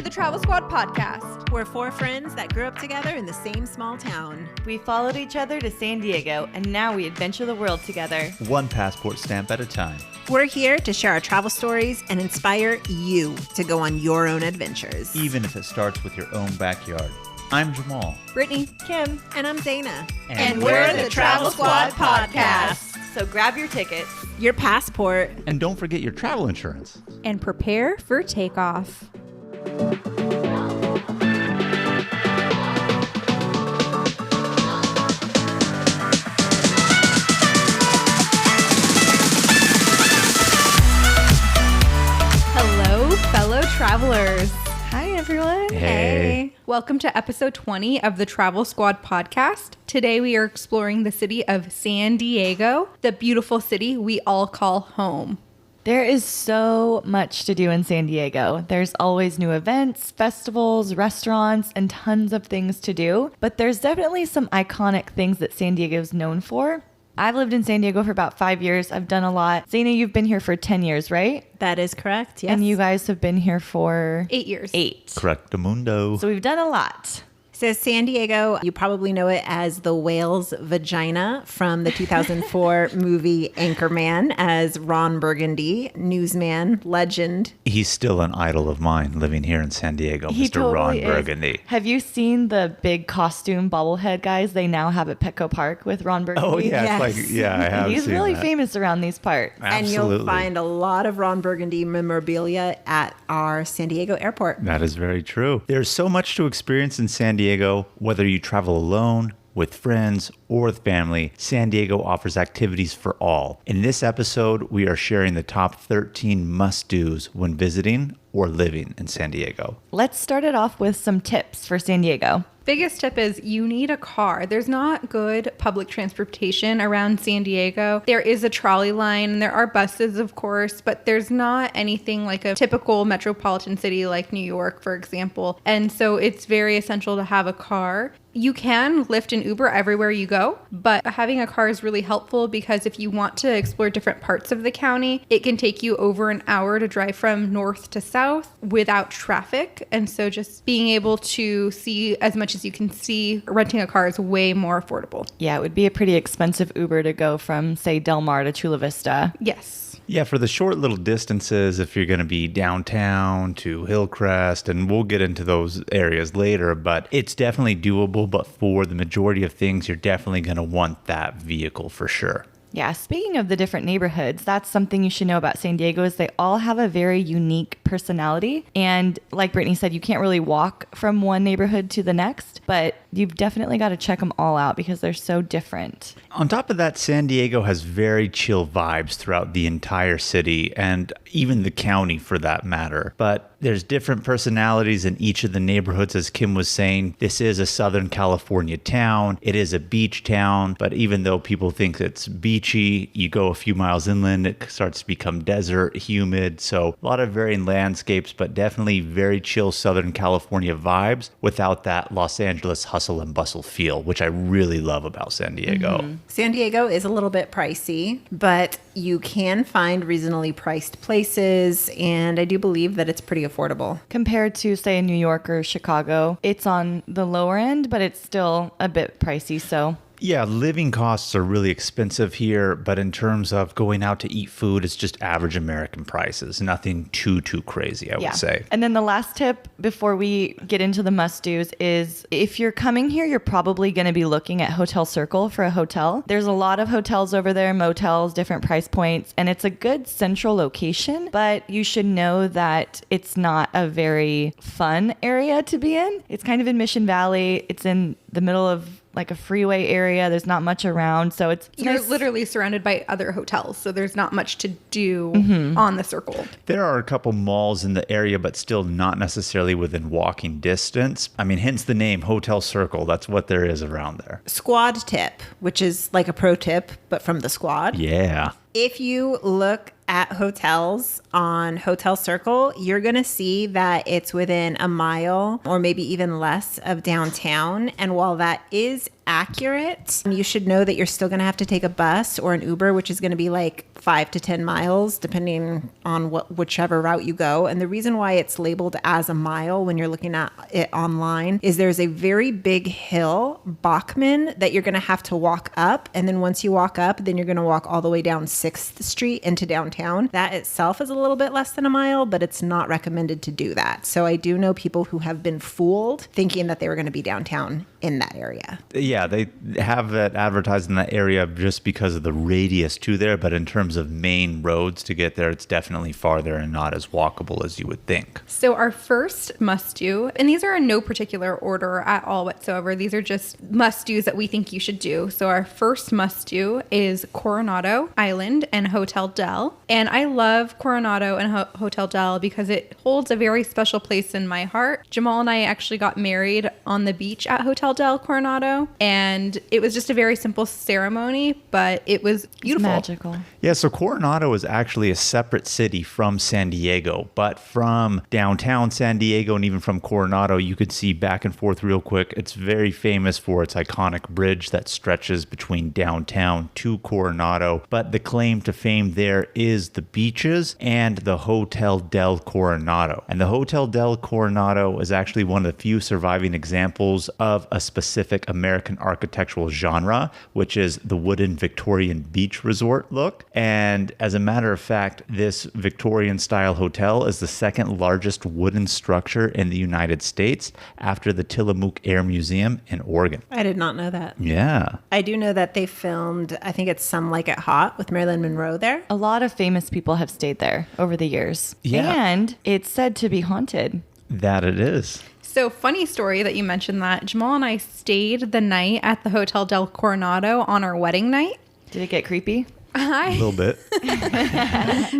the Travel Squad podcast. We're four friends that grew up together in the same small town. We followed each other to San Diego, and now we adventure the world together. One passport stamp at a time. We're here to share our travel stories and inspire you to go on your own adventures. Even if it starts with your own backyard. I'm Jamal. Brittany, Kim, And I'm Dana. and we're the Travel Squad podcast. so grab your tickets. Your passport. And don't forget your travel insurance. And prepare for takeoff. Hello, fellow travelers. Hi, everyone. Hey. Welcome to episode 20 of the Travel Squad podcast. Today we are exploring the city of San Diego, the beautiful city we all call home. There is so much to do in San Diego. There's always new events, festivals, restaurants, and tons of things to do. But there's definitely some iconic things that San Diego is known for. I've lived in San Diego for about 5 years. I've done a lot. Zena, you've been here for 10 years, right? That is correct, yes. And you guys have been here for 8 years. 8. Correctamundo. So we've done a lot. So San Diego, you probably know it as the whale's vagina from the 2004 movie Anchorman as Ron Burgundy, newsman, legend. He's still an idol of mine living here in San Diego, He Mr. Ron totally is. Burgundy. Have you seen the big costume bobblehead guys they now have at Petco Park with Ron Burgundy? Oh, yeah. Yes. It's like, yeah, I have He's seen really that. famous around these parts. And Absolutely. you'll find a lot of Ron Burgundy memorabilia at our San Diego airport. That is very true. There's so much to experience in San Diego, whether you travel alone, with friends, or with family. San Diego offers activities for all. In this episode, we are sharing the top 13 must-dos when visiting or living in San Diego. Let's start it off with some tips for San Diego. Biggest tip is you need a car. There's not good public transportation around San Diego. There is a trolley line and there are buses, of course, but there's not anything like a typical metropolitan city like New York, for example. And so it's very essential to have a car. You can Lyft and Uber everywhere you go, but having a car is really helpful because if you want to explore different parts of the county, it can take you over an hour to drive from north to south without traffic. And so just being able to see as much as you can see, renting a car is way more affordable. Yeah, it would be a pretty expensive Uber to go from, say, Del Mar to Chula Vista. Yes. Yeah, for the short little distances, if you're going to be downtown to Hillcrest, and we'll get into those areas later, but it's definitely doable. But for the majority of things, you're definitely going to want that vehicle for sure. Yeah, speaking of the different neighborhoods, that's something you should know about San Diego is they all have a very unique personality. And like Brittany said, you can't really walk from one neighborhood to the next, but you've definitely got to check them all out because they're so different. On top of that, San Diego has very chill vibes throughout the entire city and even the county for that matter. But there's different personalities in each of the neighborhoods. As Kim was saying, this is a Southern California town. It is a beach town, but even though people think it's beachy, you go a few miles inland, it starts to become desert, humid. So a lot of varying landscapes, but definitely very chill Southern California vibes without that Los Angeles hustle and bustle feel, which I really love about San Diego. Mm-hmm. San Diego is a little bit pricey, but you can find reasonably priced places, and I do believe that it's pretty affordable. Compared to, say, New York or Chicago, it's on the lower end, but it's still a bit pricey. So Yeah, living costs are really expensive here, but in terms of going out to eat food, it's just average American prices. Nothing too crazy, I would say. And then the last tip before we get into the must-dos is if you're coming here, you're probably going to be looking at Hotel Circle for a hotel. There's a lot of hotels over there, motels, different price points, and it's a good central location, but you should know that it's not a very fun area to be in. It's kind of in Mission Valley. It's in the middle of like a freeway area. There's not much around. So it's You're nice. literally surrounded by other hotels, so there's not much to do on the circle. There are a couple malls in the area, but still not necessarily within walking distance. I mean, hence the name Hotel Circle. That's what there is around there. Squad tip, which is like a pro tip, but from the squad. Yeah. If you look at hotels on Hotel Circle, you're going to see that it's within a mile or maybe even less of downtown. And while that is accurate. You should know that you're still going to have to take a bus or an Uber, which is going to be like 5 to 10 miles, depending on whichever route you go. And the reason why it's labeled as a mile when you're looking at it online is there's a very big hill, Bachman, that you're going to have to walk up. And then once you walk up, then you're going to walk all the way down 6th Street into downtown. That itself is a little bit less than a mile, but it's not recommended to do that. So I do know people who have been fooled thinking that they were going to be downtown in that area. Yeah, they have it advertised in that area just because of the radius to there, but in terms of main roads to get there, it's definitely farther and not as walkable as you would think. So our first must-do, and these are in no particular order at all whatsoever. These are just must-dos that we think you should do. So our first must-do is Coronado Island and Hotel Del. And I love Coronado and Hotel Del because it holds a very special place in my heart. Jamal and I actually got married on the beach at Hotel Del Coronado, and it was just a very simple ceremony, but it was beautiful. Magical. Yeah, so Coronado is actually a separate city from San Diego, but from downtown San Diego and even from Coronado, you could see back and forth real quick. It's very famous for its iconic bridge that stretches between downtown to Coronado, but the claim to fame there is the beaches and the Hotel Del Coronado. And the Hotel Del Coronado is actually one of the few surviving examples of a specific American architectural genre, which is the wooden Victorian beach resort look. And as a matter of fact, this Victorian style hotel is the second largest wooden structure in the United States after the Tillamook Air Museum in Oregon. I did not know that. Yeah. I do know that they filmed, I think it's Some Like It Hot with Marilyn Monroe there. A lot of famous people have stayed there over the years. Yeah. And it's said to be haunted. That it is. So funny story that you mentioned that. Jamal and I stayed the night at the Hotel Del Coronado on our wedding night. Did it get creepy? A little bit.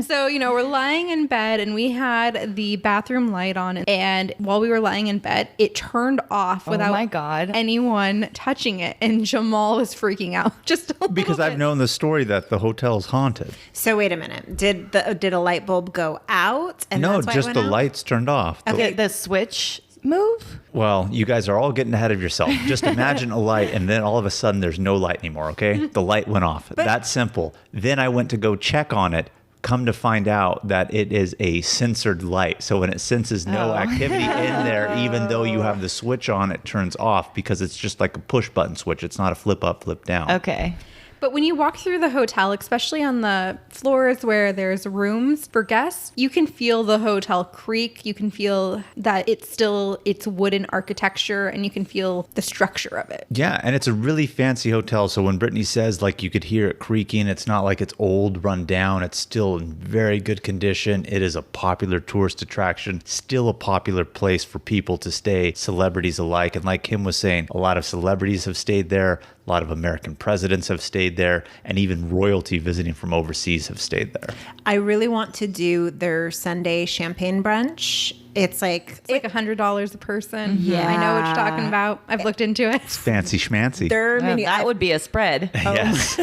So, we're lying in bed and we had the bathroom light on. And while we were lying in bed, it turned off without my God. anyone touching it. And Jamal was freaking out just a little Because I've bit. known the story that the hotel's haunted. So wait a minute. Did a light bulb go out? And No, that's why it just went the out? lights turned off. Okay, the switch move? Well, you guys are all getting ahead of yourself. Just imagine a light and then all of a sudden there's no light anymore, okay? The light went off. That's simple. Then I went to go check on it. Come to find out that it is a censored light. So when it senses no activity in there, even though you have the switch on, it turns off because it's just like a push button switch. It's not a flip up, flip down. Okay. But when you walk through the hotel, especially on the floors where there's rooms for guests, you can feel the hotel creak. You can feel that it's wooden architecture, and you can feel the structure of it. Yeah, and it's a really fancy hotel. So when Brittany says like you could hear it creaking, it's not like it's old, run down. It's still in very good condition. It is a popular tourist attraction, still a popular place for people to stay, celebrities alike. And like Kim was saying, a lot of celebrities have stayed there. A lot of American presidents have stayed there, and even royalty visiting from overseas have stayed there. I really want to do their Sunday champagne brunch. It's like $100 a person. Yeah. I know what you're talking about. I've looked into it. Fancy schmancy. their menu. That would be a spread. Yes.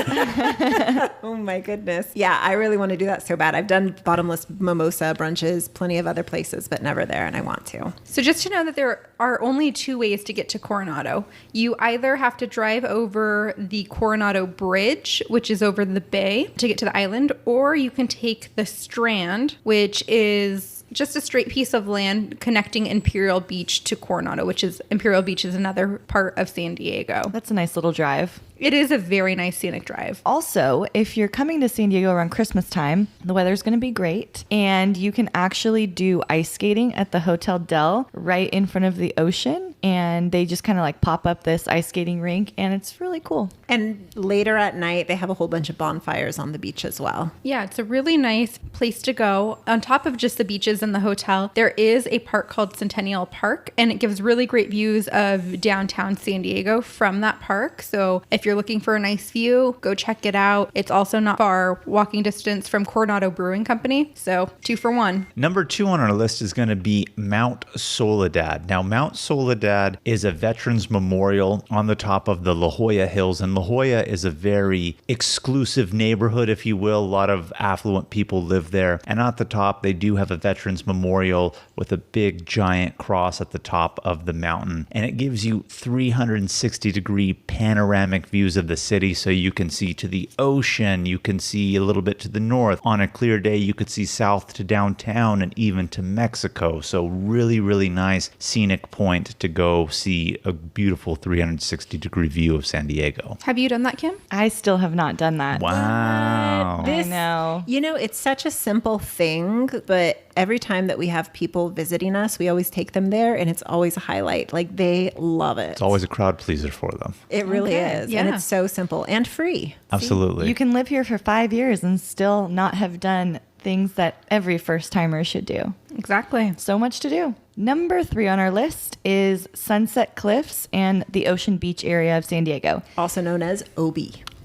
Oh my goodness. Yeah, I really want to do that so bad. I've done bottomless mimosa brunches, plenty of other places, but never there, and I want to. So just to know that there are only two ways to get to Coronado. You either have to drive over the Coronado Bridge, which is over the bay, to get to the island, or you can take the Strand, which is just a straight piece of land connecting Imperial Beach to Coronado, which is Imperial Beach is another part of San Diego. That's a nice little drive. It is a very nice scenic drive. Also, if you're coming to San Diego around Christmas time, the weather's going to be great, and you can actually do ice skating at the Hotel Del right in front of the ocean, and they just kind of like pop up this ice skating rink, and it's really cool. And later at night, they have a whole bunch of bonfires on the beach as well. Yeah, it's a really nice place to go. On top of just the beaches and the hotel, there is a park called Centennial Park, and it gives really great views of downtown San Diego from that park. So if you're looking for a nice view, go check it out. It's also not far walking distance from Coronado Brewing Company. So 2 for 1. Number 2 on our list is going to be Mount Soledad. Now, Mount Soledad is a veterans memorial on the top of the La Jolla Hills, and La Jolla is a very exclusive neighborhood, if you will. A lot of affluent people live there. And at the top, they do have a veterans Veterans Memorial with a big giant cross at the top of the mountain. And it gives you 360-degree panoramic views of the city, so you can see to the ocean, you can see a little bit to the north. On a clear day, you could see south to downtown and even to Mexico. So really, really nice scenic point to go see a beautiful 360-degree view of San Diego. Have you done that, Kim? I still have not done that. Wow. I know. You know, it's such a simple thing, but every time that we have people visiting us, we always take them there, and it's always a highlight. Like, they love it. It's always a crowd pleaser for them. It really Okay, is. yeah. And it's so simple and free. Absolutely. You can live here for 5 years and still not have done things that every first timer should do. Exactly. So much to do. Number 3 on our list is Sunset Cliffs and the Ocean Beach area of San Diego. Also known as OB.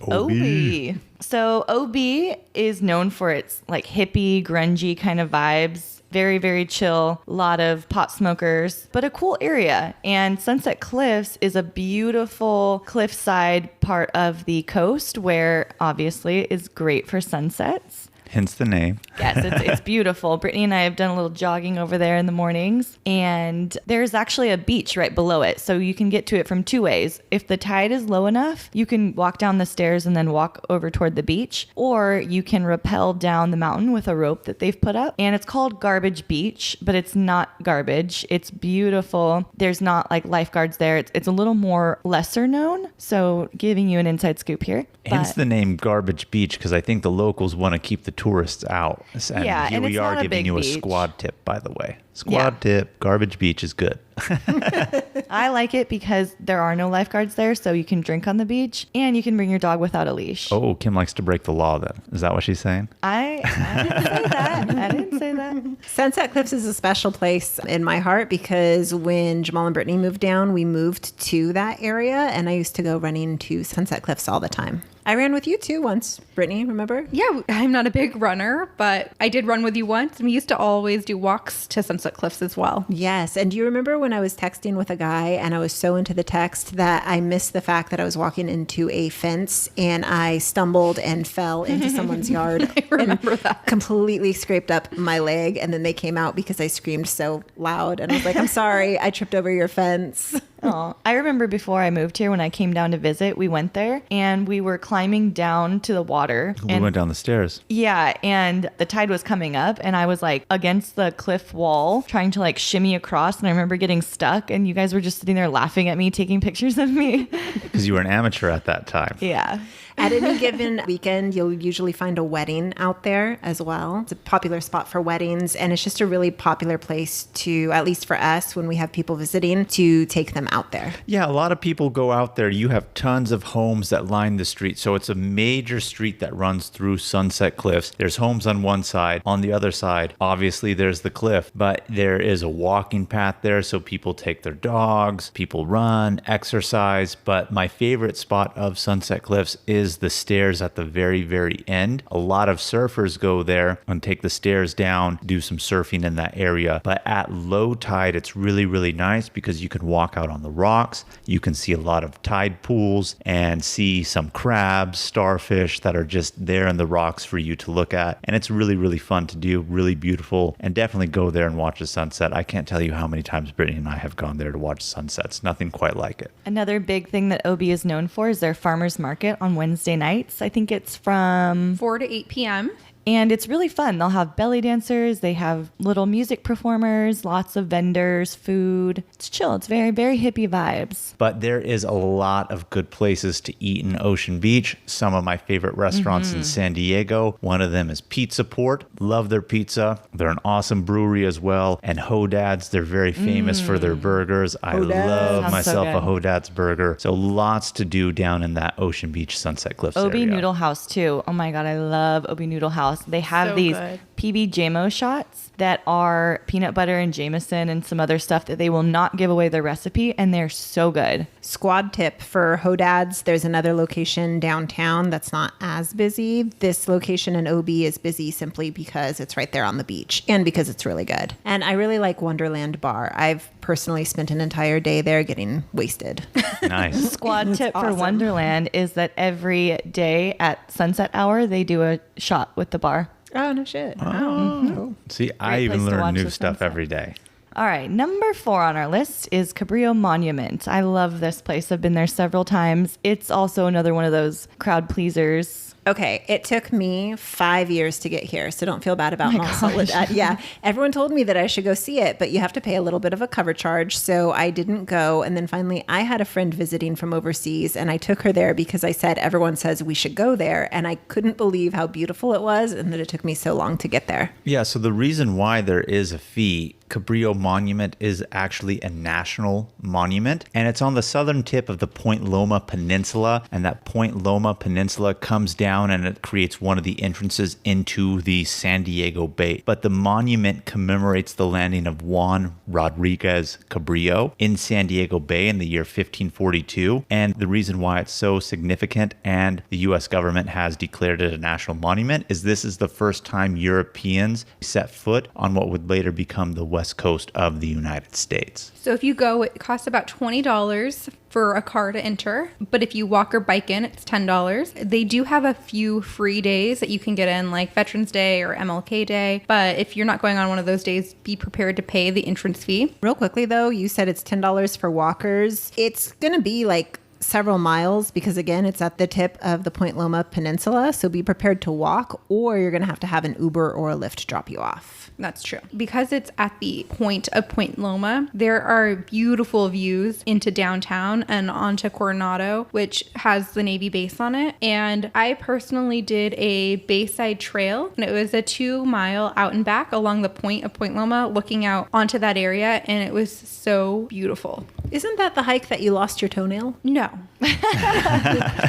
OB. So OB is known for its like hippie, grungy kind of vibes. Very, very chill. A lot of pot smokers, but a cool area. And Sunset Cliffs is a beautiful cliffside part of the coast where obviously is great for sunsets. Hence the name. Yes, it's beautiful. Brittany and I have done a little jogging over there in the mornings, and there's actually a beach right below it, so you can get to it from 2 ways. If the tide is low enough, you can walk down the stairs and then walk over toward the beach, or you can rappel down the mountain with a rope that they've put up. And it's called Garbage Beach, but it's not garbage. It's beautiful. There's not like lifeguards there. It's a little more lesser known, so giving you an inside scoop here. Hence But- the name Garbage Beach, because I think the locals want to keep the tourists out. And Yeah, here and we it's are not a giving big you a beach. squad tip, by the way. Yeah. Squad tip, Garbage Beach is good. I like it because there are no lifeguards there, so you can drink on the beach and you can bring your dog without a leash. Oh, Kim likes to break the law then. Is that what she's saying? I didn't say that. I didn't say that. Sunset Cliffs is a special place in my heart because when Jamal and Brittany moved down, we moved to that area, and I used to go running to Sunset Cliffs all the time. I ran with you too once, Brittany, remember? Yeah, I'm not a big runner, but I did run with you once. And we used to always do walks to Sunset Cliffs as well. Yes. And do you remember when I was texting with a guy and I was so into the text that I missed the fact that I was walking into a fence and I stumbled and fell into someone's yard? I remember that. Completely scraped up my leg. And then they came out because I screamed so loud. And I was like, I'm sorry, I tripped over your fence. Oh, I remember before I moved here when I came down to visit, we went there and we were climbing down to the water. We went down the stairs. Yeah, and the tide was coming up and I was like against the cliff wall trying to like shimmy across, and I remember getting stuck and you guys were just sitting there laughing at me, taking pictures of me. Because you were an amateur at that time. Yeah. At any given weekend, you'll usually find a wedding out there as well. It's a popular spot for weddings, and it's just a really popular place to, at least for us, when we have people visiting, to take them out there. Yeah, a lot of people go out there. You have tons of homes that line the street. So it's a major street that runs through Sunset Cliffs. There's homes on one side. On the other side, obviously, there's the cliff. But there is a walking path there, so people take their dogs, people run, exercise. But my favorite spot of Sunset Cliffs is the stairs at the very, very end. A lot of surfers go there and take the stairs down, do some surfing in that area. But at low tide, it's really, really nice because you can walk out on the rocks. You can see a lot of tide pools and see some crabs, starfish that are just there in the rocks for you to look at. And it's really, really fun to do, really beautiful. And definitely go there and watch the sunset. I can't tell you how many times Brittany and I have gone there to watch sunsets. Nothing quite like it. Another big thing that OB is known for is their farmers market on Wednesday nights. I think it's from 4 to 8 p.m. And it's really fun. They'll have belly dancers. They have little music performers, lots of vendors, food. It's chill. It's very, very hippie vibes. But there is a lot of good places to eat in Ocean Beach. Some of my favorite restaurants in San Diego. One of them is Pizza Port. Love their pizza. They're an awesome brewery as well. And Hodad's, they're very famous for their burgers. I love Sounds myself so a good. Hodad's burger. So lots to do down in that Ocean Beach Sunset Cliffs OB area. Noodle House too. Oh my God, I love OB Noodle House. They have So these good. PB JMO shots that are peanut butter and Jameson and some other stuff that they will not give away their recipe, and they're so good. Squad tip for Hodad's, there's another location downtown that's not as busy. This location in OB is busy simply because it's right there on the beach and because it's really good. And I really like Wonderland Bar. I've personally spent an entire day there getting wasted. Nice. Squad tip for awesome. Wonderland is that every day at sunset hour, they do a shot with the bar. Oh, no shit. Oh, See, I Great place even to learn watch new the stuff sunset. every day. All right, number 4 on our list is Cabrillo Monument. I love this place. I've been there several times. It's also another one of those crowd pleasers. Okay, it took me 5 years to get here, so don't feel bad about my Mont gosh. Soledad. Yeah, everyone told me that I should go see it, but you have to pay a little bit of a cover charge, so I didn't go. And then finally, I had a friend visiting from overseas, and I took her there because I said, everyone says we should go there, and I couldn't believe how beautiful it was and that it took me so long to get there. Yeah, so the reason why there is a fee, Cabrillo Monument is actually a national monument, and it's on the southern tip of the Point Loma Peninsula, and that Point Loma Peninsula comes down and it creates one of the entrances into the San Diego Bay. But the monument commemorates the landing of Juan Rodriguez Cabrillo in San Diego Bay in the year 1542, and the reason why it's so significant and the U.S. government has declared it a national monument is this is the first time Europeans set foot on what would later become the west coast of the United States. So if you go, it costs about $20 for a car to enter. But if you walk or bike in, it's $10. They do have a few free days that you can get in, like Veterans Day or MLK Day. But if you're not going on one of those days, be prepared to pay the entrance fee. Real quickly, though, you said it's $10 for walkers. It's going to be like several miles because, again, it's at the tip of the Point Loma Peninsula. So be prepared to walk, or you're going to have an Uber or a Lyft drop you off. That's true. Because it's at the point of Point Loma, there are beautiful views into downtown and onto Coronado, which has the Navy base on it. And I personally did a Bayside Trail, and it was a 2-mile out and back along the point of Point Loma, looking out onto that area, and it was so beautiful. Isn't that the hike that you lost your toenail? No.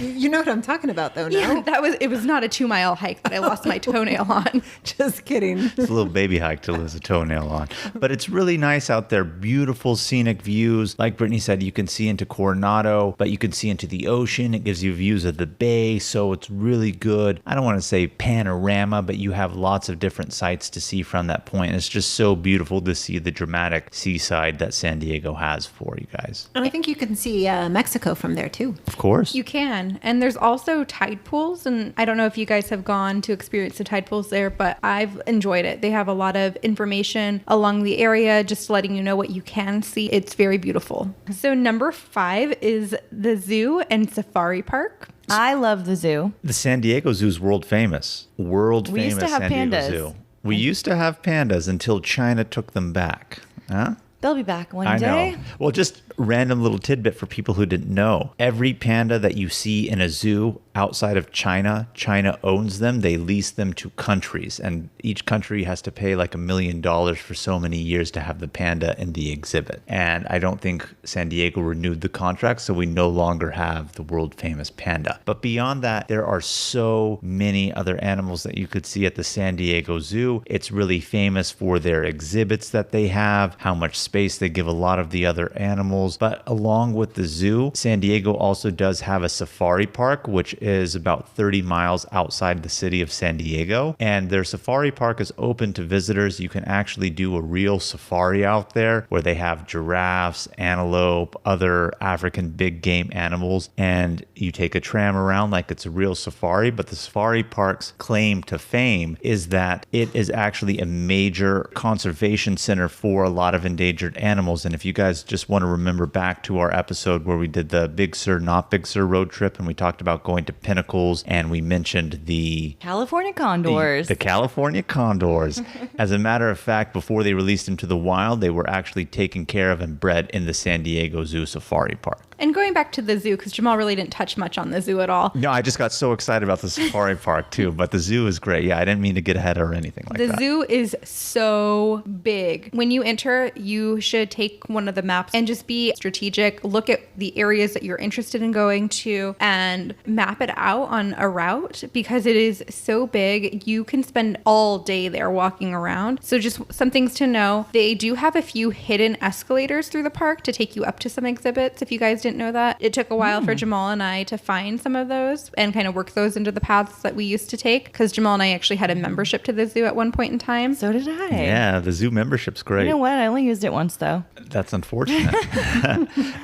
You know what I'm talking about, though, no? Yeah, it was not a 2-mile hike that I lost my toenail on. Just kidding. It's a little baby hike to lose a toenail on. But it's really nice out there. Beautiful scenic views. Like Brittany said, you can see into Coronado, but you can see into the ocean. It gives you views of the bay, so it's really good. I don't want to say panorama, but you have lots of different sights to see from that point. It's just so beautiful to see the dramatic seaside that San Diego has for you guys. And I think you can see Mexico from there, too. Of course. You can. And there's also tide pools. And I don't know if you guys have gone to experience the tide pools there, but I've enjoyed it. They have a lot of information along the area, just letting you know what you can see. It's very beautiful. So number 5 is the zoo and safari park. I love the zoo. The San Diego Zoo is world famous. World We famous used to have San Diego pandas. Zoo. We used to have pandas until China took them back. Huh? They'll be back one I day. know. Well, just random little tidbit for people who didn't know. Every panda that you see in a zoo outside of China, China owns them. They lease them to countries, and each country has to pay like $1 million for so many years to have the panda in the exhibit. And I don't think San Diego renewed the contract, so we no longer have the world famous panda. But beyond that, there are so many other animals that you could see at the San Diego Zoo. It's really famous for their exhibits that they have, how much space they give a lot of the other animals. But along with the zoo, San Diego also does have a safari park, which is about 30 miles outside the city of San Diego. And their safari park is open to visitors. You can actually do a real safari out there where they have giraffes, antelope, other African big game animals. And you take a tram around like it's a real safari. But the safari park's claim to fame is that it is actually a major conservation center for a lot of endangered animals. And if you guys just want to remember back to our episode where we did the Big Sur, Not Big Sur road trip, and we talked about going to pinnacles, and we mentioned the California condors. The California condors. As a matter of fact, before they released them to the wild, they were actually taken care of and bred in the San Diego Zoo Safari Park. And going back to the zoo, because Jamal really didn't touch much on the zoo at all. No, I just got so excited about the safari park too, but the zoo is great. Yeah, I didn't mean to get ahead or anything like that. The zoo is so big. When you enter, you should take one of the maps and just be strategic. Look at the areas that you're interested in going to and map it out on a route because it is so big. You can spend all day there walking around. So just some things to know. They do have a few hidden escalators through the park to take you up to some exhibits. If you guys didn't know that, it took a while for Jamal and I to find some of those and kind of work those into the paths that we used to take because Jamal and I actually had a membership to the zoo at one point in time. So did I. Yeah, the zoo membership's great. You know what? I only used it once though. That's unfortunate.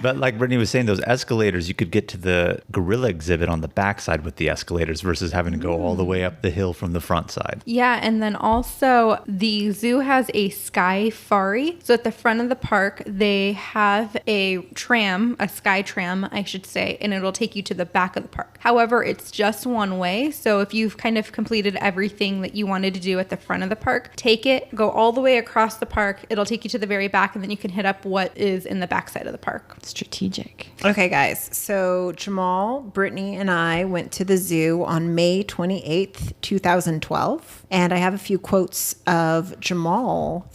But like Brittany was saying, those escalators, you could get to the gorilla exhibit on the backside with the escalators versus having to go all the way up the hill from the front side. Yeah, and then also the zoo has a sky-fari. So at the front of the park, they have a tram, a sky tram, I should say, and it'll take you to the back of the park. However, it's just one way. So if you've kind of completed everything that you wanted to do at the front of the park, take it, go all the way across the park. It'll take you to the very back, and then you can hit up what is in the back side of the park. Strategic. Okay, guys. So Jamal, Brittany, and I went to the zoo on May 28th, 2012. And I have a few quotes of Jamal,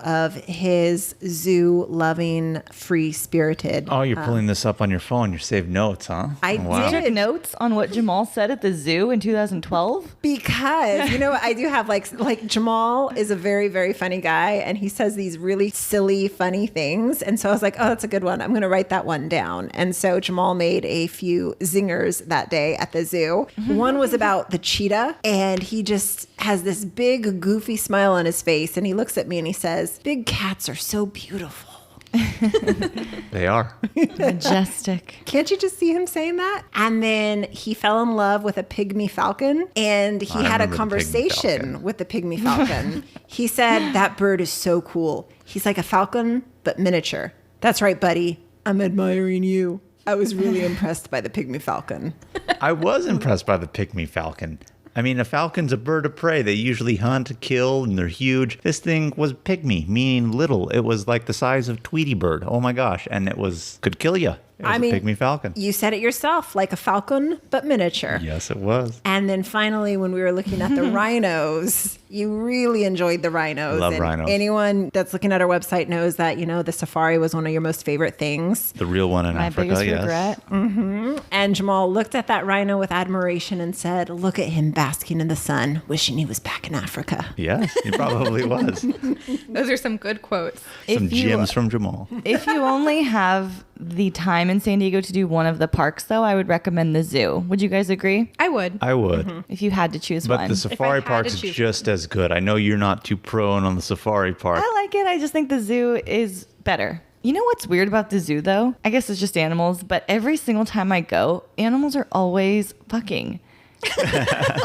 of his zoo-loving, free-spirited. Oh, you're pulling this up on your phone. You saved notes, huh? I You did. took notes on what Jamal said at the zoo in 2012? Because, I do have like Jamal is a very, very funny guy, and he says these really silly, funny things. And so I was like, oh, that's a good one. I'm going to write that one down. And so Jamal made a few zingers that day at the zoo. One was about the cheetah, and he just has this big, goofy smile on his face. And he looks at me and he says, big cats are so beautiful. They are. Majestic. Can't you just see him saying that? And then he fell in love with a pygmy falcon, and he I had a remember the pygmy conversation falcon. with the pygmy falcon. He said, that bird is so cool. He's like a falcon, but miniature. That's right, buddy. I'm admiring you. I was really impressed by the pygmy falcon. I was impressed by the pygmy falcon. I mean, a falcon's a bird of prey. They usually hunt, kill, and they're huge. This thing was pygmy, meaning little. It was like the size of Tweety bird. Oh my gosh. And could kill you. It was a pygmy falcon. You said it yourself, like a falcon, but miniature. Yes, it was. And then finally, when we were looking at the rhinos, you really enjoyed the rhinos. Love and rhinos. Anyone that's looking at our website knows that, the safari was one of your most favorite things. The real one in My Africa, biggest yes. regret. And Jamal looked at that rhino with admiration and said, look at him basking in the sun, wishing he was back in Africa. Yes, he probably was. Those are some good quotes. Some gems from Jamal. If you only have the time in San Diego to do one of the parks, though, I would recommend the zoo. Would you guys agree? I would. I would. If you had to choose But one. the safari had park's to choose just as good. I know you're not too prone on the safari park. I like it. I just think the zoo is better. You know what's weird about the zoo, though? I guess it's just animals, but every single time I go, animals are always fucking.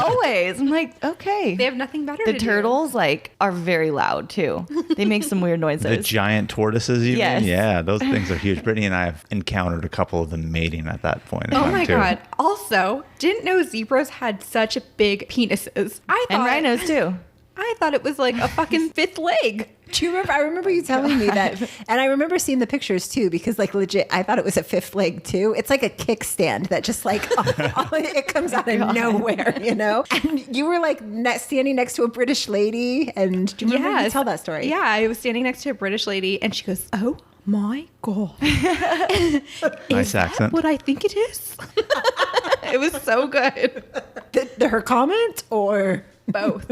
Always. I'm like, okay. They have nothing better The to do. turtles, are very loud, too. They make some weird noises. The giant tortoises, you Yes. mean? Yeah, those things are huge. Brittany and I have encountered a couple of them mating at that point in Oh time, my too. God. Also, didn't know zebras had such big penises. And rhinos, too. I thought it was like a fucking fifth leg. Do you remember? I remember you telling me that. And I remember seeing the pictures too, because legit, I thought it was a fifth leg too. It's like a kickstand that just it comes out of nowhere, And you were standing next to a British lady. And do you remember? You tell that story. Yeah, I was standing next to a British lady and she goes, oh my God. Nice accent. What I think it is? It was so good. Her comment or Both.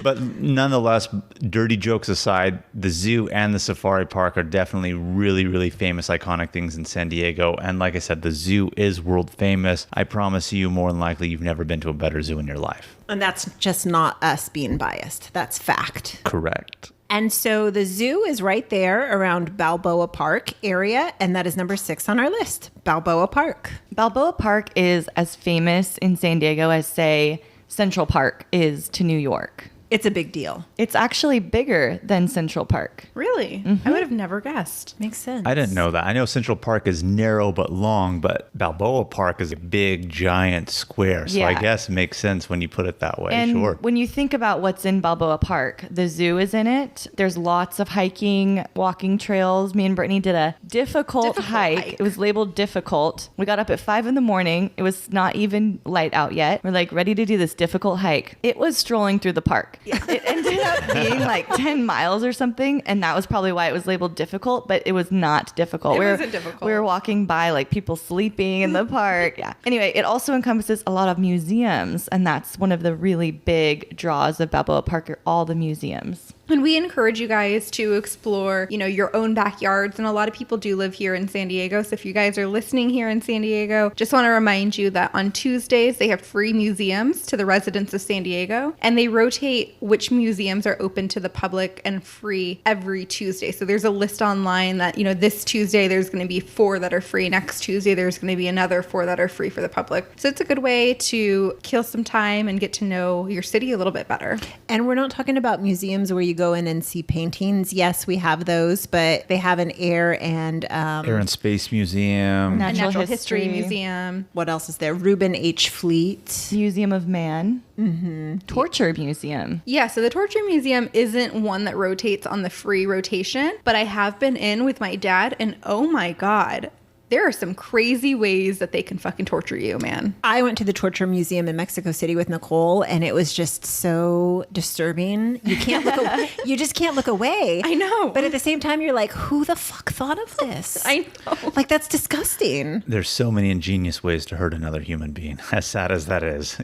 But nonetheless, dirty jokes aside, the zoo and the safari park are definitely really, really famous, iconic things in San Diego. And like I said, the zoo is world famous. I promise you, more than likely, you've never been to a better zoo in your life. And that's just not us being biased. That's fact. Correct. And so the zoo is right there around Balboa Park area, and that is number 6 on our list, Balboa Park. Balboa Park is as famous in San Diego as, say, Central Park is to New York. It's a big deal. It's actually bigger than Central Park. Really? I would have never guessed. Makes sense. I didn't know that. I know Central Park is narrow but long, but Balboa Park is a big, giant square. So I Yeah. guess it makes sense when you put it that way. And Sure. when you think about what's in Balboa Park, the zoo is in it. There's lots of hiking, walking trails. Me and Brittany did a difficult hike. It was labeled difficult. We got up at 5 a.m. It was not even light out yet. We're ready to do this difficult hike. It was strolling through the park. It ended up being 10 miles or something. And that was probably why it was labeled difficult, but it was not difficult. It wasn't difficult. We were walking by people sleeping in the park. Yeah. Anyway, it also encompasses a lot of museums. And that's one of the really big draws of Balboa Park are all the museums. And we encourage you guys to explore, your own backyards. And a lot of people do live here in San Diego. So if you guys are listening here in San Diego, just want to remind you that on Tuesdays, they have free museums to the residents of San Diego. And they rotate which museums are open to the public and free every Tuesday. So there's a list online that, this Tuesday, there's going to be 4 that are free. Next Tuesday, there's going to be another 4 that are free for the public. So it's a good way to kill some time and get to know your city a little bit better. And we're not talking about museums where you go in and see paintings. Yes, we have those, but they have an air and Space Museum. A natural history museum. What else is there? Reuben H. Fleet. Museum of Man. Torture Museum. Yeah, so the Torture Museum isn't one that rotates on the free rotation, but I have been in with my dad, and oh my God, there are some crazy ways that they can fucking torture you, man. I went to the Torture Museum in Mexico City with Nicole, and it was just so disturbing. You can't look away. You just can't look away. I know. But at the same time, you're like, who the fuck thought of this? I know. Like, that's disgusting. There's so many ingenious ways to hurt another human being, as sad as that is,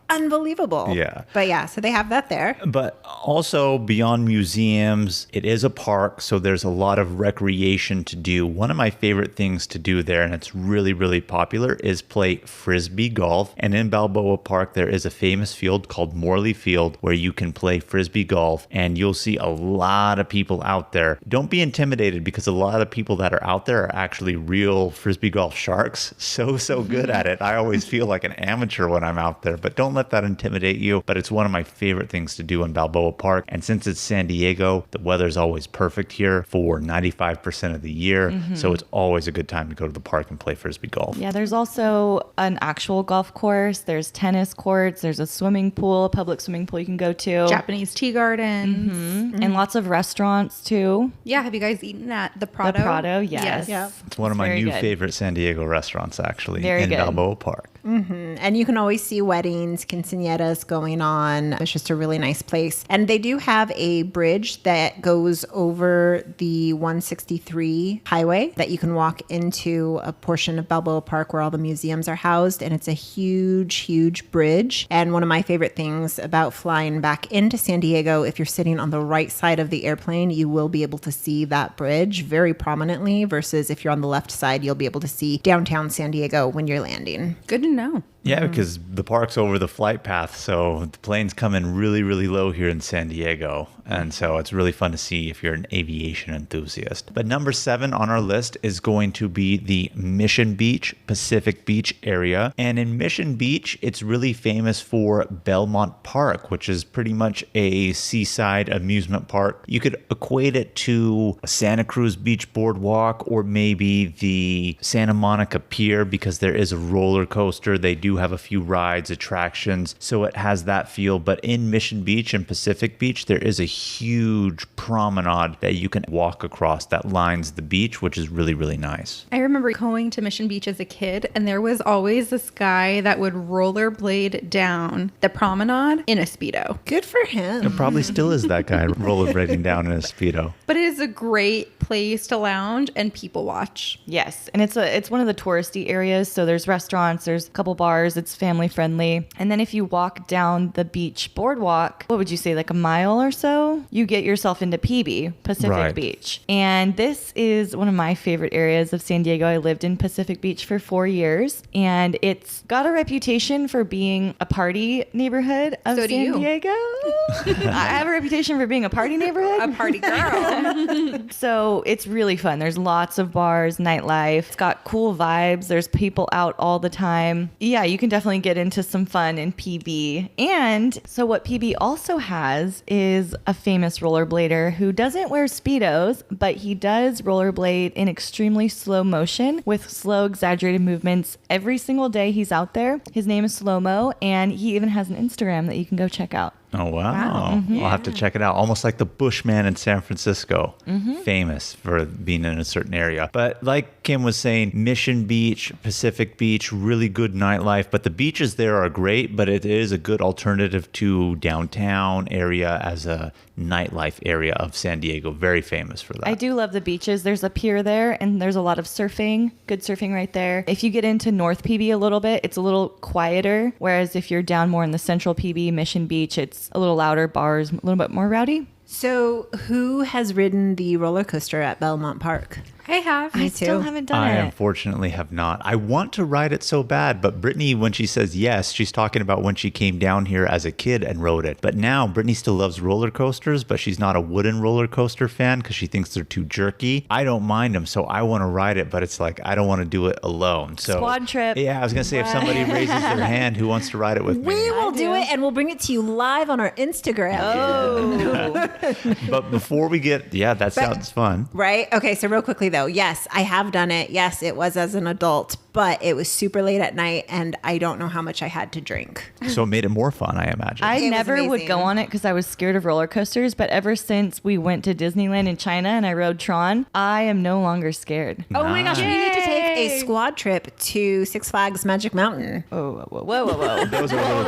Unbelievable. Yeah. But yeah, so they have that there. But also beyond museums, it is a park, so there's a lot of recreation to do. One of my favorite things to do there, and it's really, really popular, is play frisbee golf. And in Balboa Park, there is a famous field called Morley Field where you can play frisbee golf, and you'll see a lot of people out there. Don't be intimidated, because a lot of people that are out there are actually real frisbee golf sharks. So good at it. I always feel like an amateur when I'm out there, but don't let that intimidate you. But it's one of my favorite things to do in Balboa Park. And since it's San Diego, the weather's always perfect here for 95% of the year. So it's always a good time to go to the park and play frisbee golf. Yeah, there's also an actual golf course. There's tennis courts. There's a swimming pool, a public swimming pool you can go to. Japanese tea gardens. And lots of restaurants too. Yeah, have you guys eaten at the Prado? The Prado, yes. Yeah. It's one of my Very new good. favorite San Diego restaurants, actually, Very in good. Balboa Park. And you can always see weddings, quinceañeras going on. It's just a really nice place. And they do have a bridge that goes over the 163 highway that you can walk into a portion of Balboa Park where all the museums are housed. And it's a huge, huge bridge. And one of my favorite things about flying back into San Diego, if you're sitting on the right side of the airplane, you will be able to see that bridge very prominently, versus if you're on the left side, you'll be able to see downtown San Diego when you're landing. Good to know. Yeah, because the park's over the flight path, so the planes come in really, really low here in San Diego. And so it's really fun to see if you're an aviation enthusiast. But number 7 on our list is going to be the Mission Beach, Pacific Beach area. And in Mission Beach, it's really famous for Belmont Park, which is pretty much a seaside amusement park. You could equate it to a Santa Cruz Beach Boardwalk, or maybe the Santa Monica Pier, because there is a roller coaster. They do have a few rides, attractions, so it has that feel. But in Mission Beach and Pacific Beach, there is a huge promenade that you can walk across that lines the beach, which is really, really nice. I remember going to Mission Beach as a kid, and there was always this guy that would rollerblade down the promenade in a Speedo. Good for him. It probably still is that guy rollerblading down in a Speedo. But it is a great place to lounge and people watch. Yes, and it's one of the touristy areas, so there's restaurants, there's a couple bars, it's family friendly. And then if you walk down the beach boardwalk, what would you say, like a mile or so, you get yourself into PB, Pacific Right. Beach. And this is one of my favorite areas of San Diego. I lived in Pacific Beach for 4 years, and it's got a reputation for being a party neighborhood of So do San you. Diego. I have a reputation for being a party neighborhood. A party girl. So it's really fun. There's lots of bars, nightlife. It's got cool vibes. There's people out all the time. Yeah, you can definitely get into some fun in PB. And so what PB also has is a famous rollerblader who doesn't wear Speedos, but he does rollerblade in extremely slow motion with slow, exaggerated movements every single day he's out there. His name is Slow Mo, and he even has an Instagram that you can go check out. Oh, wow. I'll have to check it out. Almost like the Bushman in San Francisco, famous for being in a certain area. But like Kim was saying, Mission Beach, Pacific Beach, really good nightlife. But the beaches there are great, but it is a good alternative to downtown area as a nightlife area of San Diego. Very famous for that. I do love the beaches. There's a pier there, and there's a lot of surfing. Good surfing right there. If you get into North PB a little bit, it's a little quieter. Whereas if you're down more in the Central PB, Mission Beach, it's a little louder, bars, a little bit more rowdy. So, who has ridden the roller coaster at Belmont Park? I have. Me I still too. haven't done I it. unfortunately have not. I want to ride it so bad, but Brittany, when she says yes, she's talking about when she came down here as a kid and rode it. But now Brittany still loves roller coasters, but she's not a wooden roller coaster fan because she thinks they're too jerky. I don't mind them, so I want to ride it, but it's like I don't want to do it alone. So Squad trip. Yeah, I was gonna say if somebody raises their hand who wants to ride it with me. We will do it and we'll bring it to you live on our Instagram. Oh. But before we get, that sounds fun. Right? Okay, so real quickly though, yes, I have done it. Yes, it was as an adult, but it was super late at night and I don't know how much I had to drink. So it made it more fun, I imagine. I It was never would amazing. go on it because I was scared of roller coasters. But ever since we went to Disneyland in China and I rode Tron, I am no longer scared. Oh my gosh, we need to take a Yay! squad trip to Six Flags Magic Mountain. Oh, whoa. Those are Hold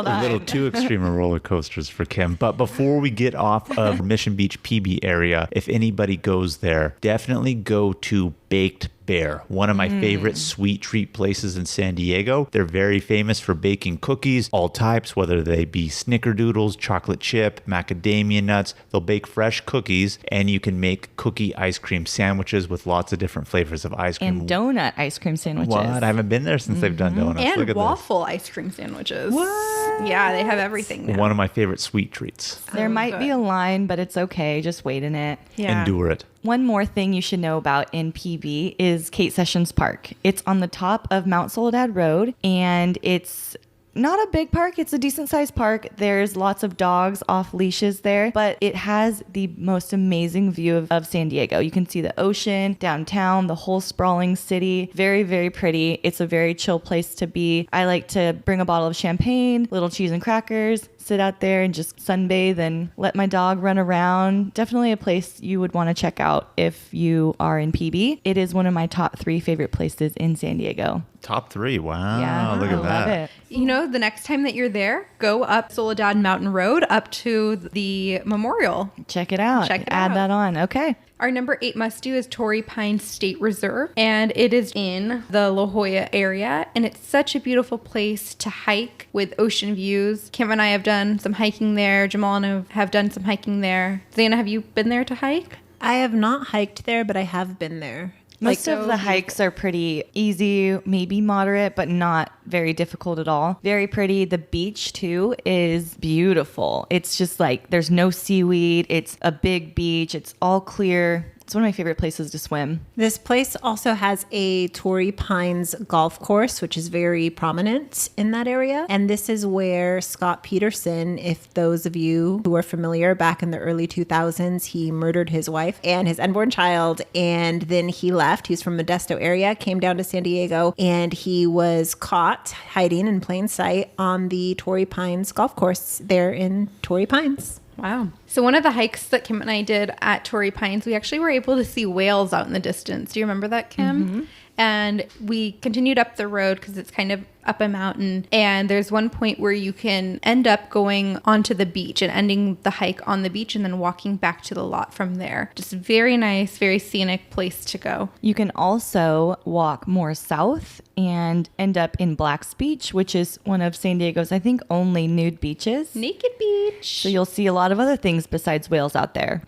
on. a little too extreme of roller coasters for Kim. But before we get off of Mission Beach PB area, if anybody goes there, definitely go to Baked Bear, one of my favorite sweet treat places in San Diego. They're very famous for baking cookies, all types, whether they be snickerdoodles, chocolate chip, macadamia nuts. They'll bake fresh cookies, and you can make cookie ice cream sandwiches with lots of different flavors of ice cream. And donut ice cream sandwiches. What? I haven't been there since they've done donuts. Look And at waffle ice cream sandwiches. What? Yeah, they have everything this. now. One of my favorite sweet treats. There might be a line, but it's okay. Just wait in it. Yeah. Endure it. One more thing you should know about in PB is Kate Sessions Park. It's on the top of Mount Soledad Road, and it's not a big park. It's a decent sized park. There's lots of dogs off leashes there, but it has the most amazing view of San Diego. You can see the ocean, downtown, the whole sprawling city. Very, very pretty. It's a very chill place to be. I like to bring a bottle of champagne, little cheese and crackers, sit out there and just sunbathe and let my dog run around. Definitely a place you would want to check out if you are in PB. It is one of my top 3 favorite places in San Diego. Top 3. Wow. Yeah, Look I at love that. it. You know, the next time that you're there, go up Soledad Mountain Road up to the memorial. Check it out. Check it Add out. that on. Okay. Our number 8 must-do is Torrey Pines State Reserve, and it is in the La Jolla area, and it's such a beautiful place to hike with ocean views. Kim and I have done some hiking there. Jamal and I have done some hiking there. Zana, have you been there to hike? I have not hiked there, but I have been there. Most of so the hikes are pretty easy, maybe moderate, but not very difficult at all. Very pretty. The beach, too, is beautiful. It's just like there's no seaweed. It's a big beach. It's all clear. It's one of my favorite places to swim. This place also has a Torrey Pines golf course, which is very prominent in that area. And this is where Scott Peterson, if those of you who are familiar, back in the early 2000s, he murdered his wife and his unborn child. And then he left. He's from Modesto area, came down to San Diego, and he was caught hiding in plain sight on the Torrey Pines golf course there in Torrey Pines. Wow. So one of the hikes that Kim and I did at Torrey Pines, we actually were able to see whales out in the distance. Do you remember that, Kim? Mm-hmm. And we continued up the road because it's kind of up a mountain. And there's one point where you can end up going onto the beach and ending the hike on the beach and then walking back to the lot from there. Just very nice, very scenic place to go. You can also walk more south and end up in Black's Beach, which is one of San Diego's, I think, only nude beaches. Naked Beach. So you'll see a lot of other things besides whales out there.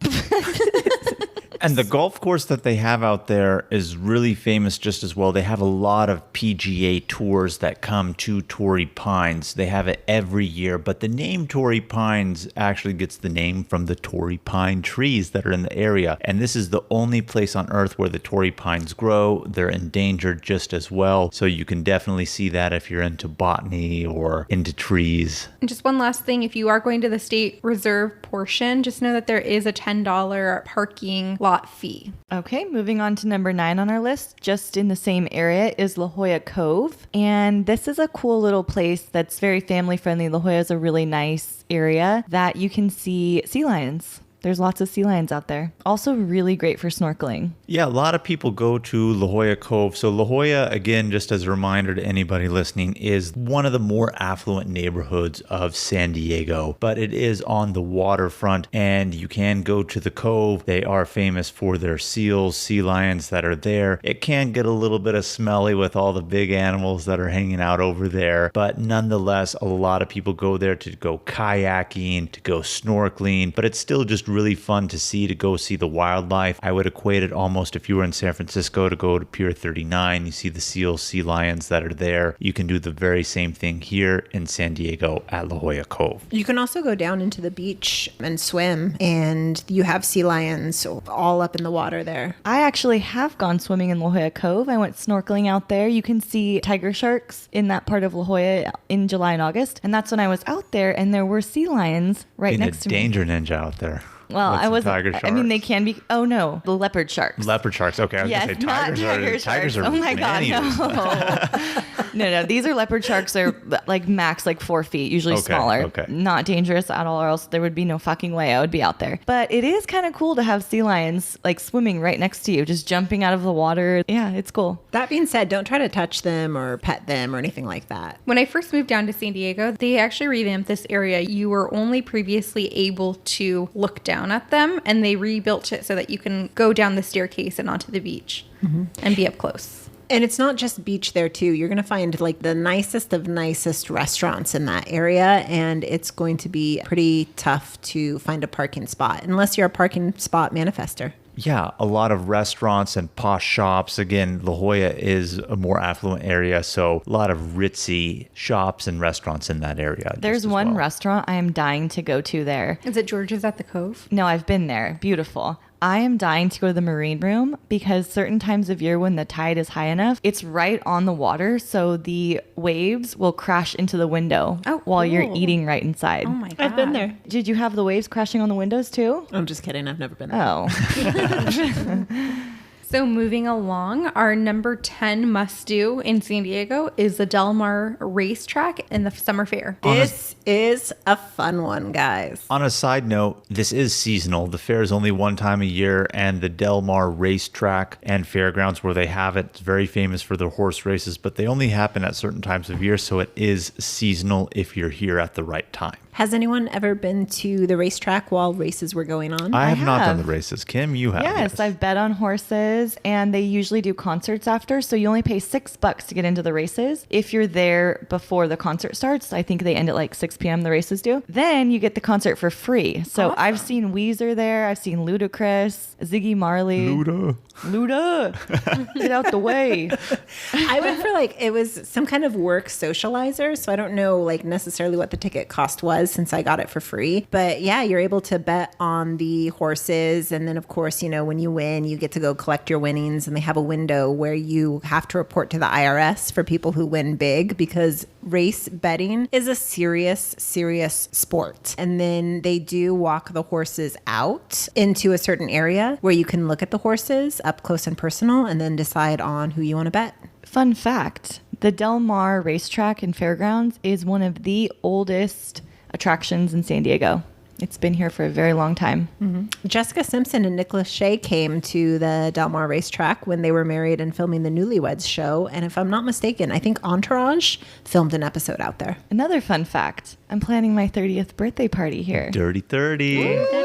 And the golf course that they have out there is really famous just as well. They have a lot of PGA tours that come to Torrey Pines. They have it every year, but the name Torrey Pines actually gets the name from the Torrey pine trees that are in the area. And this is the only place on earth where the Torrey pines grow. They're endangered just as well. So you can definitely see that if you're into botany or into trees. And just one last thing, if you are going to the state reserve portion, just know that there is a $10 parking lot fee. Okay, moving on to number 9 on our list. Just in the same area is La Jolla Cove. And this is a cool little place that's very family friendly. La Jolla is a really nice area that you can see sea lions. There's lots of sea lions out there. Also really great for snorkeling. Yeah, a lot of people go to La Jolla Cove. So La Jolla, again, just as a reminder to anybody listening, is one of the more affluent neighborhoods of San Diego, but it is on the waterfront and you can go to the cove. They are famous for their seals, sea lions that are there. It can get a little bit of smelly with all the big animals that are hanging out over there, but nonetheless, a lot of people go there to go kayaking, to go snorkeling, but it's still just really fun to go see the wildlife. I would equate it almost, if you were in San Francisco, to go to Pier 39. You see the seals, sea lions that are there. You can do the very same thing here in San Diego at La Jolla Cove. You can also go down into the beach and swim, and you have sea lions all up in the water there. I actually have gone swimming in La Jolla Cove. I went snorkeling out there. You can see tiger sharks in that part of La Jolla in July and August. And that's when I was out there, and there were sea lions right next to me. Danger ninja out there. Well, With I some wasn't. tiger I mean, sharks. they can be. Oh no, the leopard sharks. Leopard sharks. Okay, I was Yes, going to say not tiger tigers sharks. are Oh my god, man-eaters. no. These are leopard sharks. They're like max like 4 feet, usually Okay, smaller. okay. Not dangerous at all, or else there would be no fucking way I would be out there. But it is kind of cool to have sea lions like swimming right next to you, just jumping out of the water. Yeah, it's cool. That being said, don't try to touch them or pet them or anything like that. When I first moved down to San Diego, they actually revamped this area. You were only previously able to look down at them, and they rebuilt it so that you can go down the staircase and onto the beach and be up close. And it's not just beach there too. You're going to find like the nicest of nicest restaurants in that area, and it's going to be pretty tough to find a parking spot unless you're a parking spot manifester. Yeah, a lot of restaurants and posh shops. Again, La Jolla is a more affluent area, so a lot of ritzy shops and restaurants in that area. There's one restaurant I am dying to go to there. Is it George's at the Cove? No, I've been there. Beautiful. I am dying to go to the marine room because certain times of year when the tide is high enough, it's right on the water. So the waves will crash into the window while you're cool. eating right inside. Oh my god. I've been there. Did you have the waves crashing on the windows too? I'm just kidding. I've never been there. Oh. So moving along, our number 10 must-do in San Diego is the Del Mar racetrack and the summer fair. This is a fun one, guys. On a side note, this is seasonal. The fair is only one time a year, and the Del Mar racetrack and fairgrounds where they have it, it's very famous for their horse races, but they only happen at certain times of year, so it is seasonal if you're here at the right time. Has anyone ever been to the racetrack while races were going on? I have not done have. the races. Kim, you have. Yes, I've bet on horses, and they usually do concerts after, so you only pay $6 to get into the races. If you're there before the concert starts, I think they end at like 6 p.m. the races do. Then you get the concert for free. So I've seen Weezer there, I've seen Ludacris, Ziggy Marley. Luda, get out the way. I went for like, it was some kind of work socializer. So I don't know like necessarily what the ticket cost was since I got it for free. But yeah, you're able to bet on the horses. And then of course, you know, when you win, you get to go collect your winnings. And they have a window where you have to report to the IRS for people who win big, because race betting is a serious sport. And then they do walk the horses out into a certain area where you can look at the horses up close and personal and then decide on who you want to bet. Fun fact, the Del Mar racetrack and fairgrounds is one of the oldest attractions in San Diego. It's been here for a very long time. Mm-hmm. Jessica Simpson and Nicholas Shea came to the Del Mar racetrack when they were married and filming the Newlyweds show. And if I'm not mistaken, I think Entourage filmed an episode out there. Another fun fact, I'm planning my 30th birthday party here. Dirty 30.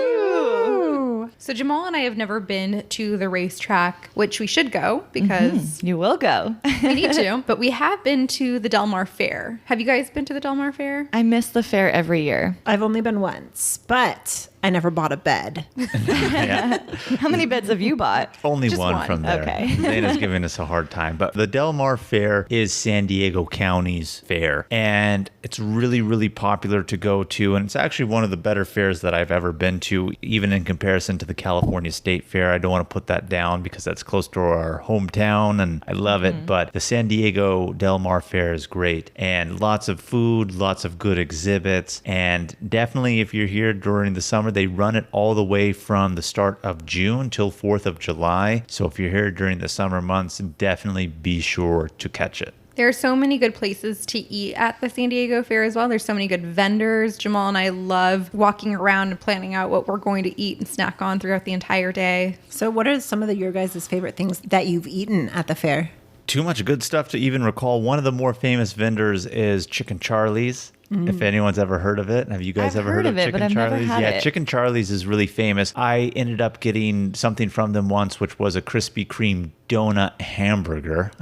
So Jamal and I have never been to the racetrack, which we should go because You will go. we need to. But we have been to the Del Mar Fair. Have you guys been to the Del Mar Fair? I miss the fair every year. I've only been once, but I never bought a bed. Yeah. How many beds have you bought? Only Just one one. from there. Okay. Dana's giving us a hard time. But the Del Mar Fair is San Diego County's fair. And it's really, really popular to go to. And it's actually one of the better fairs that I've ever been to, even in comparison to the California State Fair. I don't want to put that down because that's close to our hometown and I love it. But the San Diego Del Mar Fair is great. And lots of food, lots of good exhibits. And definitely if you're here during the summer, they run it all the way from the start of June till 4th of July. So if you're here during the summer months, definitely be sure to catch it. There are so many good places to eat at the San Diego Fair as well. There's so many good vendors. Jamal and I love walking around and planning out what we're going to eat and snack on throughout the entire day. So what are some of your guys' favorite things that you've eaten at the fair? Too much good stuff to even recall. One of the more famous vendors is Chicken Charlie's. If anyone's ever heard of it. Have you guys I've ever heard of it, Chicken but I've never Charlie's? had Yeah, it. Chicken Charlie's is really famous. I ended up getting something from them once, which was a Krispy Kreme donut hamburger.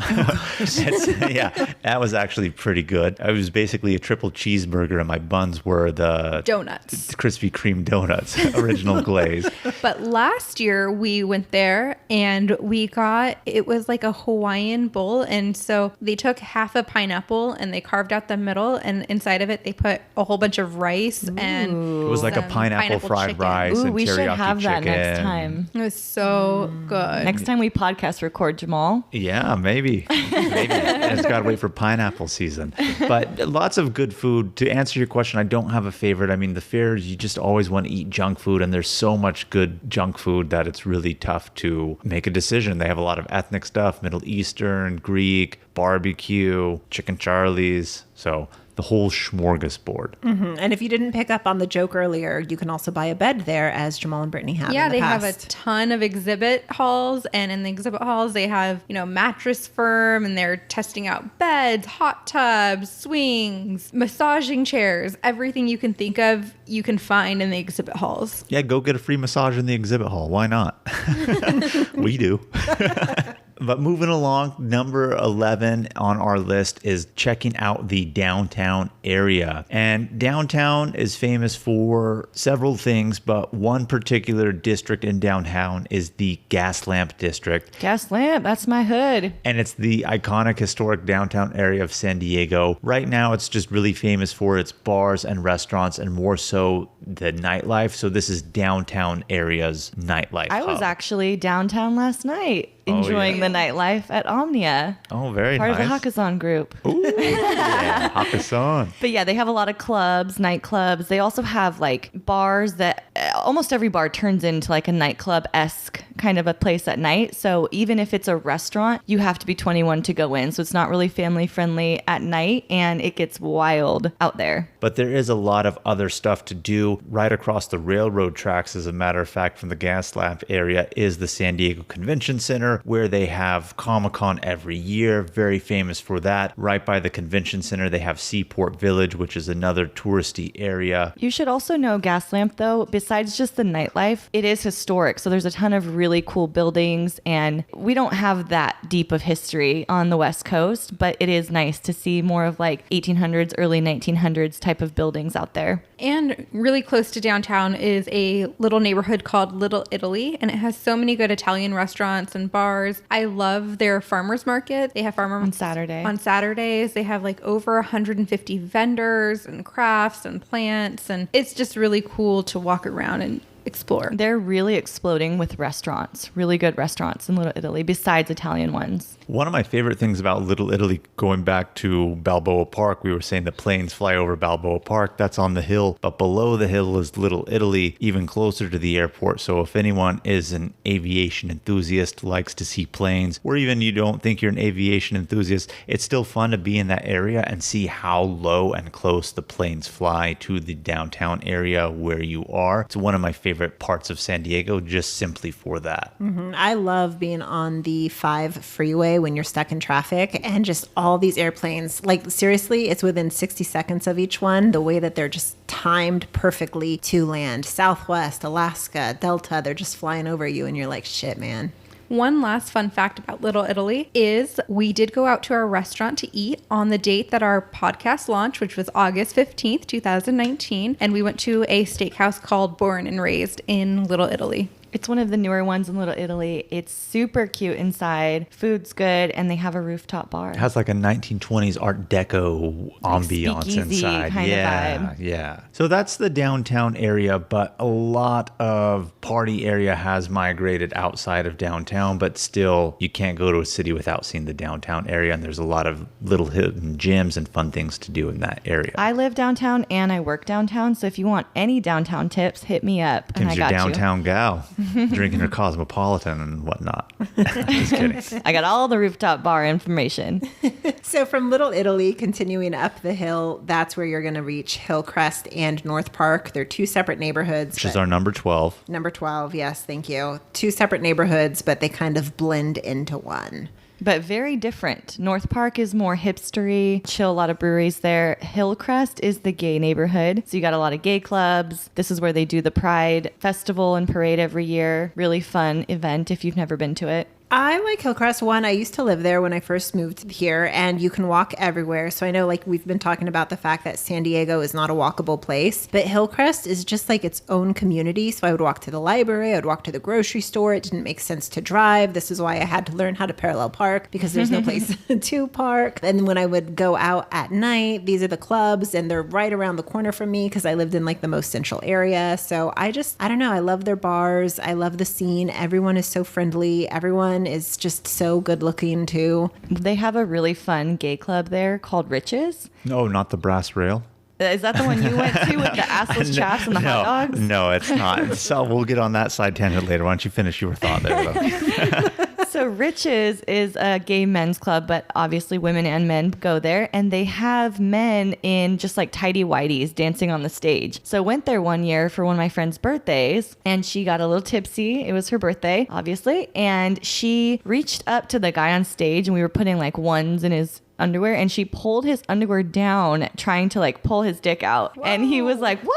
Yeah, that was actually pretty good. It was basically a triple cheeseburger, and my buns were the Donuts. Krispy Kreme donuts, original glaze. But last year we went there and it was like a Hawaiian bowl. And so they took half a pineapple and they carved out the middle, and inside of it they put a whole bunch of rice and It was like a some pineapple fried chicken. rice Ooh, and we should teriyaki have that chicken. next time. It was so good. Next time we podcast record, Jamal. Yeah, maybe. It's got to wait for pineapple season. But lots of good food. To answer your question, I don't have a favorite. I mean, the fairs, you just always want to eat junk food, and there's so much good junk food that it's really tough to make a decision. They have a lot of ethnic stuff, Middle Eastern, Greek, barbecue, chicken Charlie's. So the whole smorgasbord. And if you didn't pick up on the joke earlier, you can also buy a bed there, as Jamal and Brittany have. Yeah, in the they have a past. ton of exhibit halls, and in the exhibit halls they have, Mattress Firm, and they're testing out beds, hot tubs, swings, massaging chairs, everything you can think of, you can find in the exhibit halls. Yeah, go get a free massage in the exhibit hall. Why not? We do. But moving along, number 11 on our list is checking out the downtown area. And downtown is famous for several things, but one particular district in downtown is the Gas Lamp District. Gas lamp, that's my hood. And it's the iconic historic downtown area of San Diego. Right now, it's just really famous for its bars and restaurants, and more so the nightlife. So this is downtown area's nightlife I was hub. actually downtown last night enjoying the nightlife at Omnia. Oh, very Part nice. of the Hakazan group. Ooh, yeah, Hakkasan. But yeah, they have a lot of clubs, nightclubs. They also have like bars that almost every bar turns into like a nightclub-esque kind of a place at night. So even if it's a restaurant, you have to be 21 to go in. So it's not really family friendly at night, and it gets wild out there. But there is a lot of other stuff to do right across the railroad tracks. As a matter of fact, from the Gas Lamp area is the San Diego Convention Center, where they have Comic-Con every year. Very famous for that. Right by the convention center, they have Seaport Village, which is another touristy area. You should also know Gas Lamp, though, besides just the nightlife, it is historic. So there's a ton of really cool buildings, and we don't have that deep of history on the West Coast, but it is nice to see more of like 1800s, early 1900s type of buildings out there. And really close to downtown is a little neighborhood called Little Italy, and it has so many good Italian restaurants and bars. I love their farmers market. They have farmers On Saturday. On Saturdays, they have like over 150 vendors and crafts and plants, and it's just really cool to walk around and explore. They're really exploding with restaurants, really good restaurants in Little Italy, besides Italian ones. One of my favorite things about Little Italy, going back to Balboa Park, we were saying the planes fly over Balboa Park. That's on the hill. But below the hill is Little Italy, even closer to the airport. So if anyone is an aviation enthusiast, likes to see planes, or even you don't think you're an aviation enthusiast, it's still fun to be in that area and see how low and close the planes fly to the downtown area where you are. It's one of my favorite parts of San Diego, just simply for that. I love being on the 5 freeway when you're stuck in traffic, and just all these airplanes. Like, seriously, it's within 60 seconds of each one. The way that they're just timed perfectly to land. Southwest, Alaska, Delta, they're just flying over you, and you're like, shit, man. One last fun fact about Little Italy is we did go out to our restaurant to eat on the date that our podcast launched, which was August 15th, 2019. And we went to a steakhouse called Born and Raised in Little Italy. It's one of the newer ones in Little Italy. It's super cute inside. Food's good, and they have a rooftop bar. It has like a 1920s Art Deco ambiance speakeasy inside. kind of Yeah, vibe. yeah. So that's the downtown area, but a lot of party area has migrated outside of downtown, but still you can't go to a city without seeing the downtown area, and there's a lot of little hidden gyms and fun things to do in that area. I live downtown and I work downtown, so if you want any downtown tips, hit me up, and I Kim's your got downtown gal, drinking her Cosmopolitan and whatnot. Just kidding. you. I got all the rooftop bar information. So from Little Italy, continuing up the hill, that's where you're going to reach Hillcrest and North Park. They're two separate neighborhoods. Which is but- our number 12. Number 12, yes, thank you. Two separate neighborhoods, but they kind of blend into one. But very different. North Park is more hipstery, chill, a lot of breweries there. Hillcrest is the gay neighborhood. So you got a lot of gay clubs. This is where they do the Pride Festival and Parade every year. Really fun event if you've never been to it. I like Hillcrest. One, I used to live there when I first moved here, and you can walk everywhere. So I know, like, we've been talking about the fact that San Diego is not a walkable place, but Hillcrest is just like its own community. So I would walk to the library, I would walk to the grocery store. It didn't make sense to drive. This is why I had to learn how to parallel park, because there's no place to park. And when I would go out at night, these are the clubs, and they're right around the corner from me because I lived in like the most central area. So I don't know. I love their bars. I love the scene. Everyone is so friendly. Everyone is just so good looking too. They have a really fun gay club there called Riches. No, not the brass rail. Is that the one you went to with the assless chaps and the hot dogs? No, it's not. So we'll get on that side tangent later. Why don't you finish your thought there, though? So Riches is a gay men's club, but obviously women and men go there, and they have men in just like tidy whities dancing on the stage. So I went there one year for one of my friend's birthdays, and she got a little tipsy. It was her birthday, obviously, and she reached up to the guy on stage, and we were putting like ones in his underwear, and she pulled his underwear down trying to like pull his dick out. Whoa. And he was like, whoa.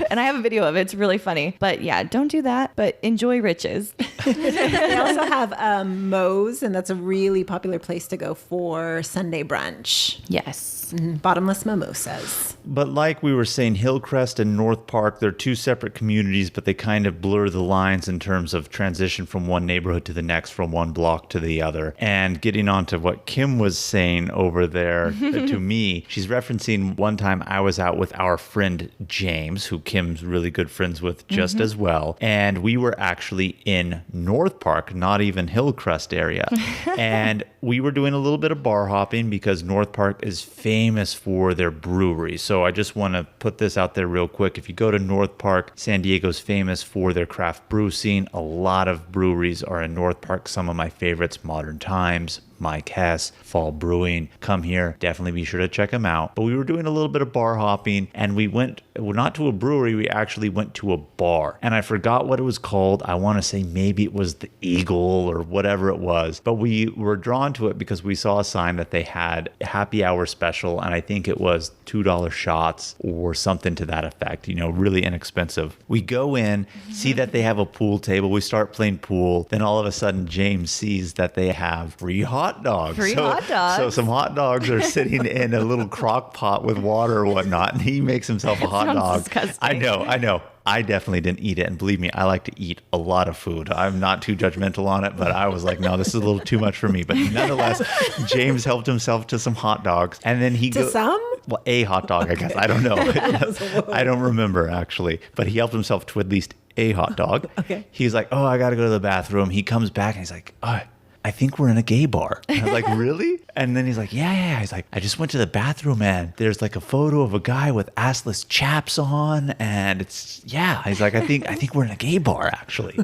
And I have a video of it. It's really funny. But yeah, don't do that, but enjoy Riches. They also have Moe's, and that's a really popular place to go for Sunday brunch. Yes. Bottomless mimosas. But like we were saying, Hillcrest and North Park, they're two separate communities, but they kind of blur the lines in terms of transition from one neighborhood to the next, from one block to the other. And getting on to what Kim was saying over there to me, she's referencing one time I was out with our friend James, who Kim's really good friends with just as well. And we were actually in North Park, not even Hillcrest area. And we were doing a little bit of bar hopping because North Park is famous for their brewery. So I just want to put this out there real quick. If you go to North Park, San Diego's famous for their craft brew scene. A lot of breweries are in North Park. Some of my favorites, Modern Times, Mike Hess, Fall Brewing. Come here. Definitely be sure to check them out. But we were doing a little bit of bar hopping, and we went, well, not to a brewery, we actually went to a bar. And I forgot what it was called. I want to say maybe it was the Eagle or whatever it was. But we were drawn to it because we saw a sign that they had a happy hour special, and I think it was $2 shots or something to that effect, you know, really inexpensive. We go in, see that they have a pool table. We start playing pool. Then all of a sudden, James sees that they have free hot dogs. Hot dogs. So some hot dogs are sitting in a little crock pot with water or whatnot, and he makes himself a hot dog. Disgusting. I know. I definitely didn't eat it. And believe me, I like to eat a lot of food. I'm not too judgmental on it, but I was like, no, this is a little too much for me. But nonetheless, James helped himself to some hot dogs. And then he some? Well, a hot dog, I guess. I don't know. I don't remember, actually. But he helped himself to at least a hot dog. Okay. He's like, oh, I got to go to the bathroom. He comes back and he's like, oh, I think we're in a gay bar. And I was like, really? And then he's like, yeah. He's like, I just went to the bathroom and there's like a photo of a guy with assless chaps on. And he's like, I think we're in a gay bar, actually.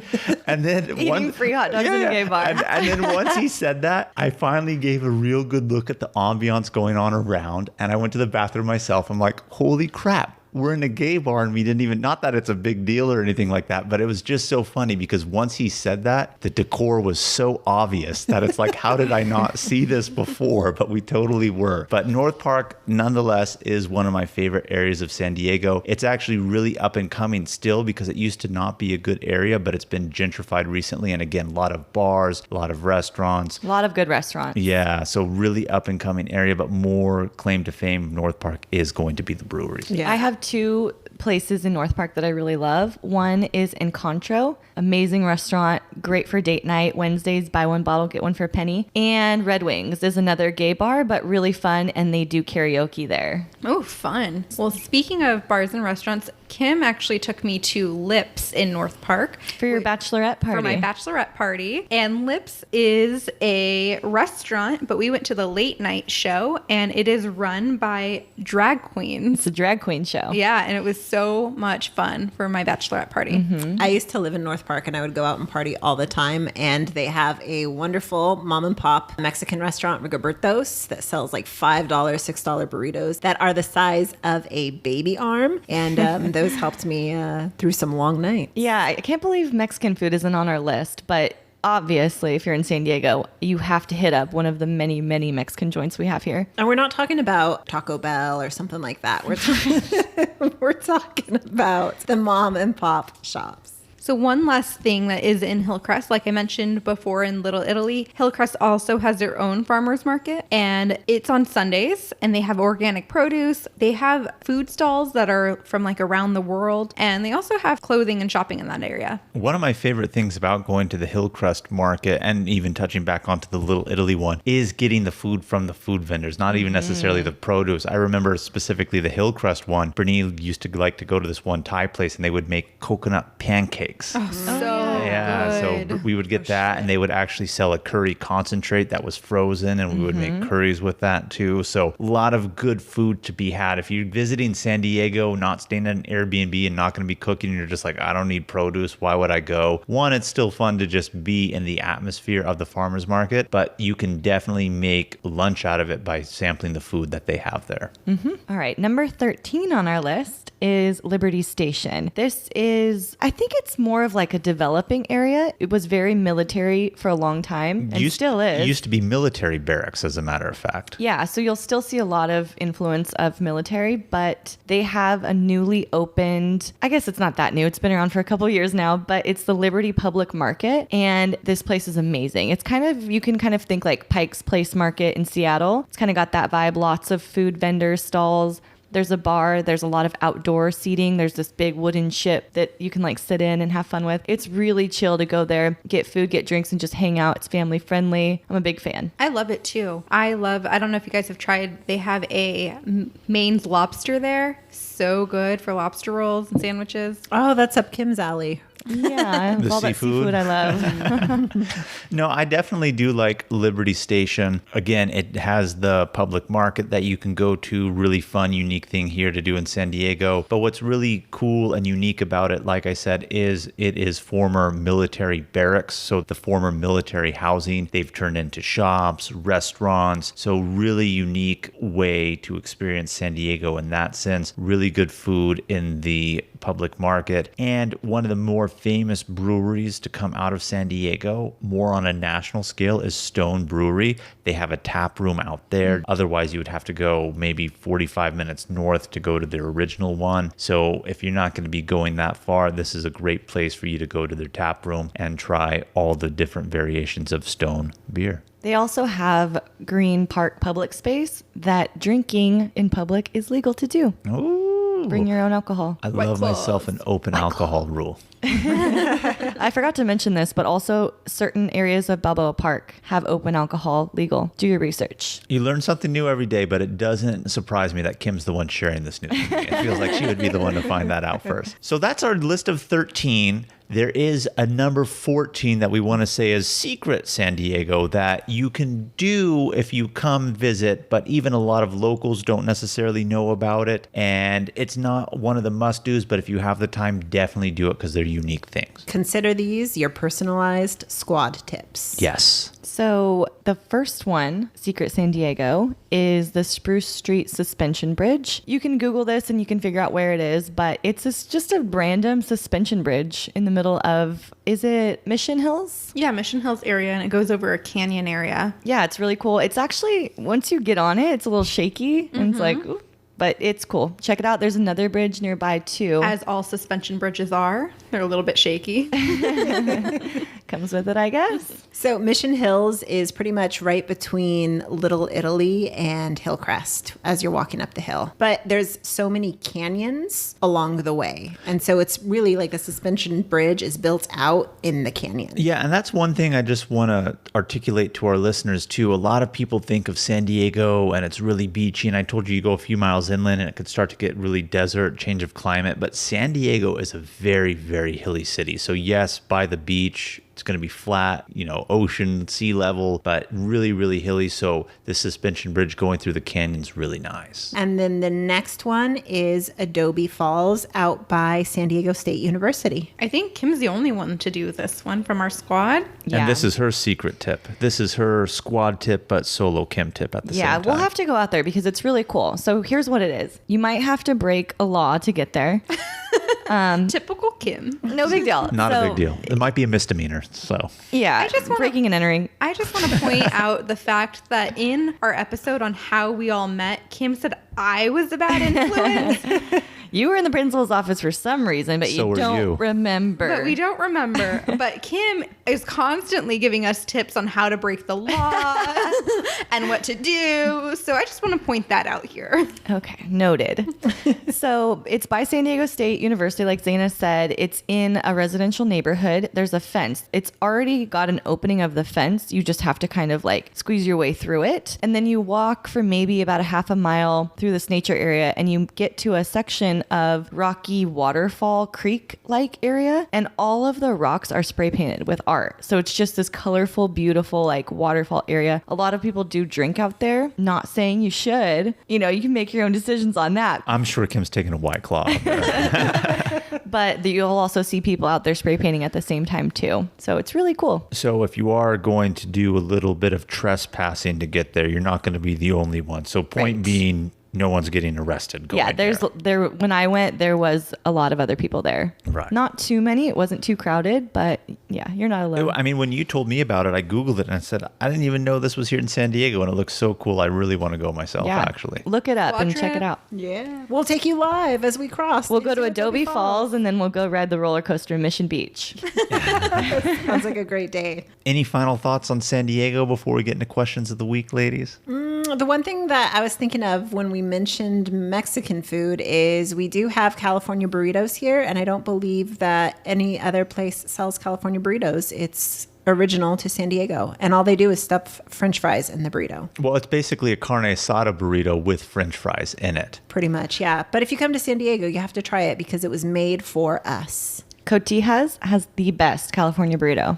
And then Eating free hot dogs in a gay bar. And then once he said that, I finally gave a real good look at the ambiance going on around. And I went to the bathroom myself. I'm like, holy crap. We're in a gay bar and we didn't even, not that it's a big deal or anything like that, but it was just so funny because once he said that, the decor was so obvious that it's like, how did I not see this before? But we totally were. But North Park, nonetheless, is one of my favorite areas of San Diego. It's actually really up and coming still because it used to not be a good area, but it's been gentrified recently. And again, a lot of bars, a lot of restaurants. A lot of good restaurants. Yeah, so really up and coming area, but more claim to fame of North Park is going to be the breweries. Yeah. I have two places in North Park that I really love. One is Encontro, amazing restaurant, great for date night. Wednesdays, buy one bottle, get one for a penny. And Red Wings is another gay bar, but really fun, and they do karaoke there. Oh, fun. Well, speaking of bars and restaurants, Kim actually took me to Lips in North Park. For your bachelorette party. For my bachelorette party. And Lips is a restaurant, but we went to the late night show, and it is run by drag queens. It's a drag queen show. Yeah, and it was so much fun for my bachelorette party. I used to live in North Park and I would go out and party all the time. And they have a wonderful mom and pop Mexican restaurant, Rigoberto's, that sells like $5, $6 burritos that are the size of a baby arm. And those helped me through some long nights. Yeah, I can't believe Mexican food isn't on our list, but obviously, if you're in San Diego, you have to hit up one of the many, many Mexican joints we have here. And we're not talking about Taco Bell or something like that. We're talking about the mom and pop shops. So one last thing that is in Hillcrest, like I mentioned before in Little Italy, Hillcrest also has their own farmers market, and it's on Sundays, and they have organic produce. They have food stalls that are from like around the world, and they also have clothing and shopping in that area. One of my favorite things about going to the Hillcrest market, and even touching back onto the Little Italy one, is getting the food from the food vendors, not even necessarily the produce. I remember specifically the Hillcrest one. Brittany used to like to go to this one Thai place, and they would make coconut pancakes. Oh, so good. So we would get that, and they would actually sell a curry concentrate that was frozen, and we would make curries with that too. So a lot of good food to be had. If you're visiting San Diego, not staying at an Airbnb and not going to be cooking, and you're just like, I don't need produce, why would I go? One, it's still fun to just be in the atmosphere of the farmer's market, but you can definitely make lunch out of it by sampling the food that they have there. All right, number 13 on our list is Liberty Station. This is, I think it's more of like a developing area. It was very military for a long time and still is. It used to be military barracks, as a matter of fact. Yeah, so you'll still see a lot of influence of military, but they have a newly opened, I guess it's not that new, it's been around for a couple years now, but it's the Liberty Public Market, and this place is amazing. It's kind of, you can kind of think like Pike's Place Market in Seattle. It's kind of got that vibe, lots of food vendors, stalls. There's a bar. There's a lot of outdoor seating. There's this big wooden ship that you can like sit in and have fun with. It's really chill to go there, get food, get drinks, and just hang out. It's family friendly. I'm a big fan. I love it too. I don't know if you guys have tried, they have a Maine's lobster there. So good for lobster rolls and sandwiches. Oh, that's up Kim's alley. Yeah, The all that seafood I love. No, I definitely do like Liberty Station. Again, it has the public market that you can go to. Really fun, unique thing here to do in San Diego. But what's really cool and unique about it, like I said, is it is former military barracks. So the former military housing, they've turned into shops, restaurants. So really unique way to experience San Diego in that sense. Really good food in the public market, and one of the more famous breweries to come out of San Diego, more on a national scale, is Stone Brewery. They have a tap room out there. Otherwise, you would have to go maybe 45 minutes north to go to their original one. So if you're not going to be going that far, this is a great place for you to go to their tap room and try all the different variations of Stone beer. They also have Green Park public space that drinking in public is legal to do. Ooh. Bring your own alcohol. I love myself an open alcohol rule. I forgot to mention this, but also certain areas of Balboa Park have open alcohol legal. Do your research. You learn something new every day, but it doesn't surprise me that Kim's the one sharing this news with me. It feels like she would be the one to find that out first. So that's our list of 13. There is a number 14 that we want to say is secret San Diego that you can do if you come visit, but even a lot of locals don't necessarily know about it. And it's not one of the must-dos, but if you have the time, definitely do it because they're unique things. Consider these your personalized squad tips. Yes. So the first one, Secret San Diego, is the Spruce Street Suspension Bridge. You can Google this and you can figure out where it is, but it's just a random suspension bridge in the middle of, is it Mission Hills? Yeah, Mission Hills area, and it goes over a canyon area. Yeah, it's really cool. It's actually, once you get on it, it's a little shaky and it's like, ooh, but it's cool. Check it out. There's another bridge nearby too. As all suspension bridges are. They're a little bit shaky. Comes with it, I guess. So Mission Hills is pretty much right between Little Italy and Hillcrest as you're walking up the hill. But there's so many canyons along the way. And so it's really like the suspension bridge is built out in the canyon. Yeah, and that's one thing I just want to articulate to our listeners too. A lot of people think of San Diego and it's really beachy, and I told you go a few miles inland and it could start to get really desert, change of climate, but San Diego is a very, very hilly city. So yes, by the beach, it's going to be flat, ocean, sea level, but really, really hilly. So the suspension bridge going through the canyon's really nice. And then the next one is Adobe Falls out by San Diego State University. I think Kim's the only one to do this one from our squad. Yeah. And this is her secret tip. This is her squad tip, but solo Kim tip at the same time. Yeah, we'll have to go out there because it's really cool. So here's what it is. You might have to break a law to get there. Typical Kim. No big deal. Not a big deal. It might be a misdemeanor. So Yeah, wanna- breaking and entering. I just want to point out the fact that in our episode on how we all met, Kim said I was a bad influence. You were in the principal's office for some reason, but So you were don't you. remember. But we don't remember. But Kim is constantly giving us tips on how to break the law and what to do. So I just want to point that out here. Okay, noted. So it's by San Diego State University, like Zaina said. It's in a residential neighborhood. There's a fence. It's already got an opening of the fence. You just have to kind of like squeeze your way through it. And then you walk for maybe about a half a mile through this nature area and you get to a section of rocky waterfall creek-like area. And all of the rocks are spray painted with art. So it's just this colorful, beautiful like waterfall area. A lot of people do drink out there. Not saying you should. You know, you can make your own decisions on that. I'm sure Kim's taking a White Claw out there. But you'll also see people out there spray painting at the same time too. So it's really cool. So if you are going to do a little bit of trespassing to get there, you're not going to be the only one. So point being, no one's getting arrested going there when I went, there was a lot of other people there. Right. Not too many. It wasn't too crowded, but yeah, you're not alone. I mean, when you told me about it, I Googled it and I said, I didn't even know this was here in San Diego. And it looks so cool. I really want to go myself, actually. Look it up Quad and check trip. it out. Yeah. We'll take you live as we cross. We'll go to Adobe Falls and then we'll go ride the roller coaster in Mission Beach. Sounds like a great day. Any final thoughts on San Diego before we get into questions of the week, ladies? The one thing that I was thinking of when we mentioned Mexican food is we do have California burritos here, and I don't believe that any other place sells California burritos. It's original to San Diego, and all they do is stuff French fries in the burrito. Well, it's basically a carne asada burrito with French fries in it. Pretty much, yeah. But if you come to San Diego, you have to try it because it was made for us. Cotijas has the best California burrito.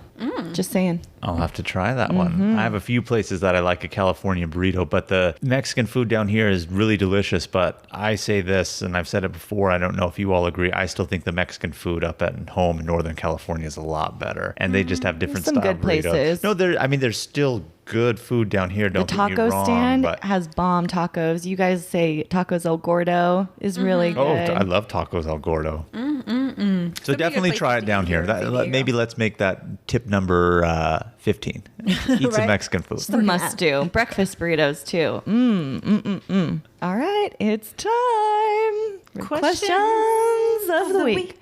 Just saying. I'll have to try that one. I have a few places that I like a California burrito, but the Mexican food down here is really delicious. But I say this, and I've said it before, I don't know if you all agree, I still think the Mexican food up at home in Northern California is a lot better. And they just have different Some style good burritos. places. No, there's still good food down here. The Don't get me taco wrong, stand but has bomb tacos. You guys say Tacos El Gordo is really oh, good. I love tacos al gordo. So Some good definitely places try to it down eat here. here in San Diego. Maybe let's make that tip number 15. Eat some Right. Mexican food. It's a must do. Breakfast burritos too. All right, it's time. for Questions of the week.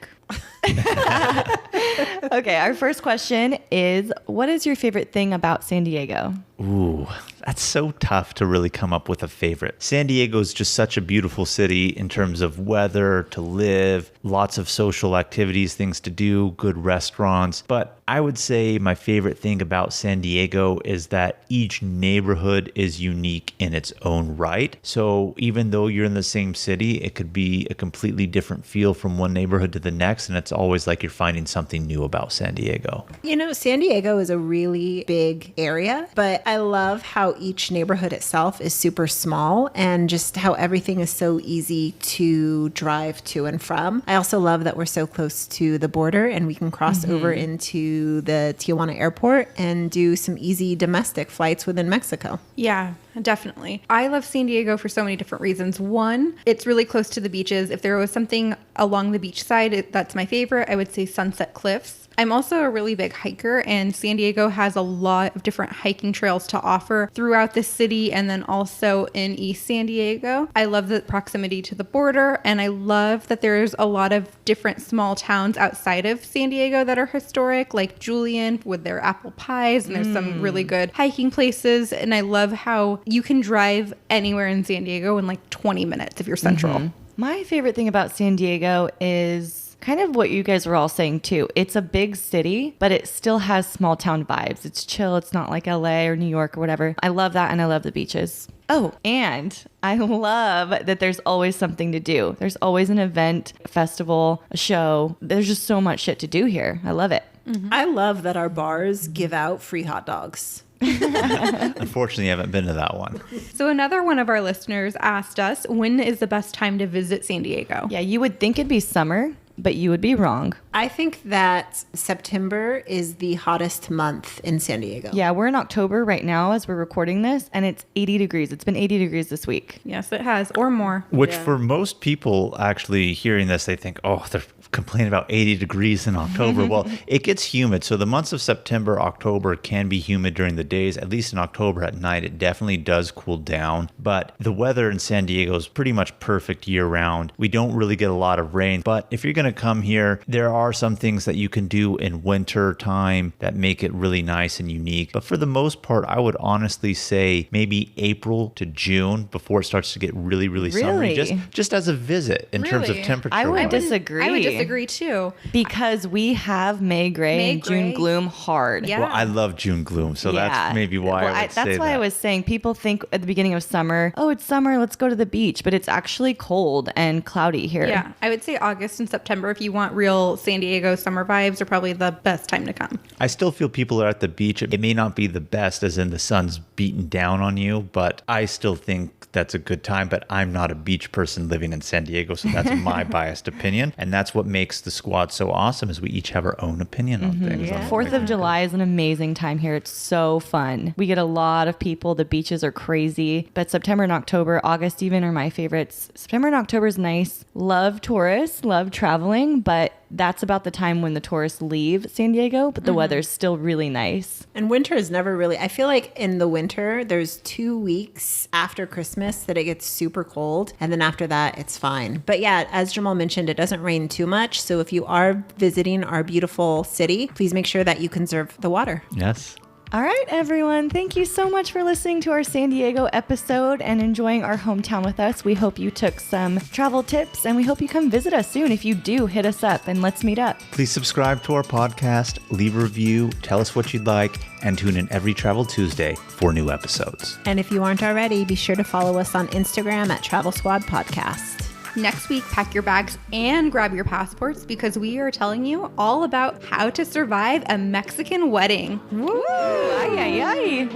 Okay, our first question is, what is your favorite thing about San Diego? Ooh, that's so tough to really come up with a favorite. San Diego is just such a beautiful city in terms of weather to live, lots of social activities, things to do, good restaurants. But I would say my favorite thing about San Diego is that each neighborhood is unique in its own right. So even though you're in the same city, it could be a completely different feel from one neighborhood to the next. And it's always like you're finding something new about San Diego. You know, San Diego is a really big area, but I love how each neighborhood itself is super small and just how everything is so easy to drive to and from. I also love that we're so close to the border and we can cross over into the Tijuana airport and do some easy domestic flights within Mexico. Yeah, definitely. I love San Diego for so many different reasons. One, it's really close to the beaches. If there was something along the beach side, that's my favorite. I would say Sunset Cliffs. I'm also a really big hiker, and San Diego has a lot of different hiking trails to offer throughout the city and then also in East San Diego. I love the proximity to the border, and I love that there's a lot of different small towns outside of San Diego that are historic, like Julian with their apple pies, and there's some really good hiking places. And I love how you can drive anywhere in San Diego in like 20 minutes if you're central. My favorite thing about San Diego is kind of what you guys were all saying too. It's a big city, but it still has small town vibes. It's chill. It's not like LA or New York or whatever. I love that, and I love the beaches. Oh, and I love that there's always something to do. There's always an event, a festival, a show. There's just so much shit to do here. I love it. I love that our bars give out free hot dogs. Unfortunately, I haven't been to that one. So another one of our listeners asked us, when is the best time to visit San Diego? Yeah, you would think it'd be summer, but you would be wrong. I think that September is the hottest month in San Diego. Yeah, we're in October right now as we're recording this, and it's 80 degrees. It's been 80 degrees this week. Yes, it has, or more. Which for most people actually hearing this, they think, oh, they're complain about 80 degrees in October. Well, it gets humid. So the months of September, October can be humid during the days. At least in October at night, it definitely does cool down. But the weather in San Diego is pretty much perfect year round. We don't really get a lot of rain. But if you're going to come here, there are some things that you can do in winter time that make it really nice and unique. But for the most part, I would honestly say maybe April to June before it starts to get really, really summery. Just as a visit in terms of Really? temperature. I would wise. disagree. I would disagree too. Because we have May gray and June gray. gloom hard. Yeah. Well, I love June gloom, so that's maybe why I would say that's why I was saying people think at the beginning of summer, oh, it's summer, let's go to the beach, but it's actually cold and cloudy here. Yeah, I would say August and September, if you want real San Diego summer vibes, are probably the best time to come. I still feel people are at the beach. It may not be the best, as in the sun's beating down on you, but I still think that's a good time. But I'm not a beach person living in San Diego, so that's my biased opinion. And that's what makes the squad so awesome, is we each have our own opinion on things. Yeah. 4th of July is an amazing time here. It's so fun. We get a lot of people. The beaches are crazy. But September and October, August even, are my favorites. September and October is nice. Love tourists, love traveling, but that's about the time when the tourists leave San Diego, but the weather's still really nice. And winter is never really, I feel like in the winter, there's 2 weeks after Christmas that it gets super cold. And then after that, it's fine. But yeah, as Jamal mentioned, it doesn't rain too much. So if you are visiting our beautiful city, please make sure that you conserve the water. Yes. All right, everyone. Thank you so much for listening to our San Diego episode and enjoying our hometown with us. We hope you took some travel tips, and we hope you come visit us soon. If you do, hit us up and let's meet up. Please subscribe to our podcast, leave a review, tell us what you'd like, and tune in every Travel Tuesday for new episodes. And if you aren't already, be sure to follow us on Instagram at Travel Squad Podcast. Next week, pack your bags and grab your passports, because we are telling you all about how to survive a Mexican wedding. Woo! Ay, ay, ay.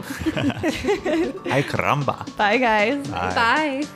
Ay caramba. Bye, guys. Bye.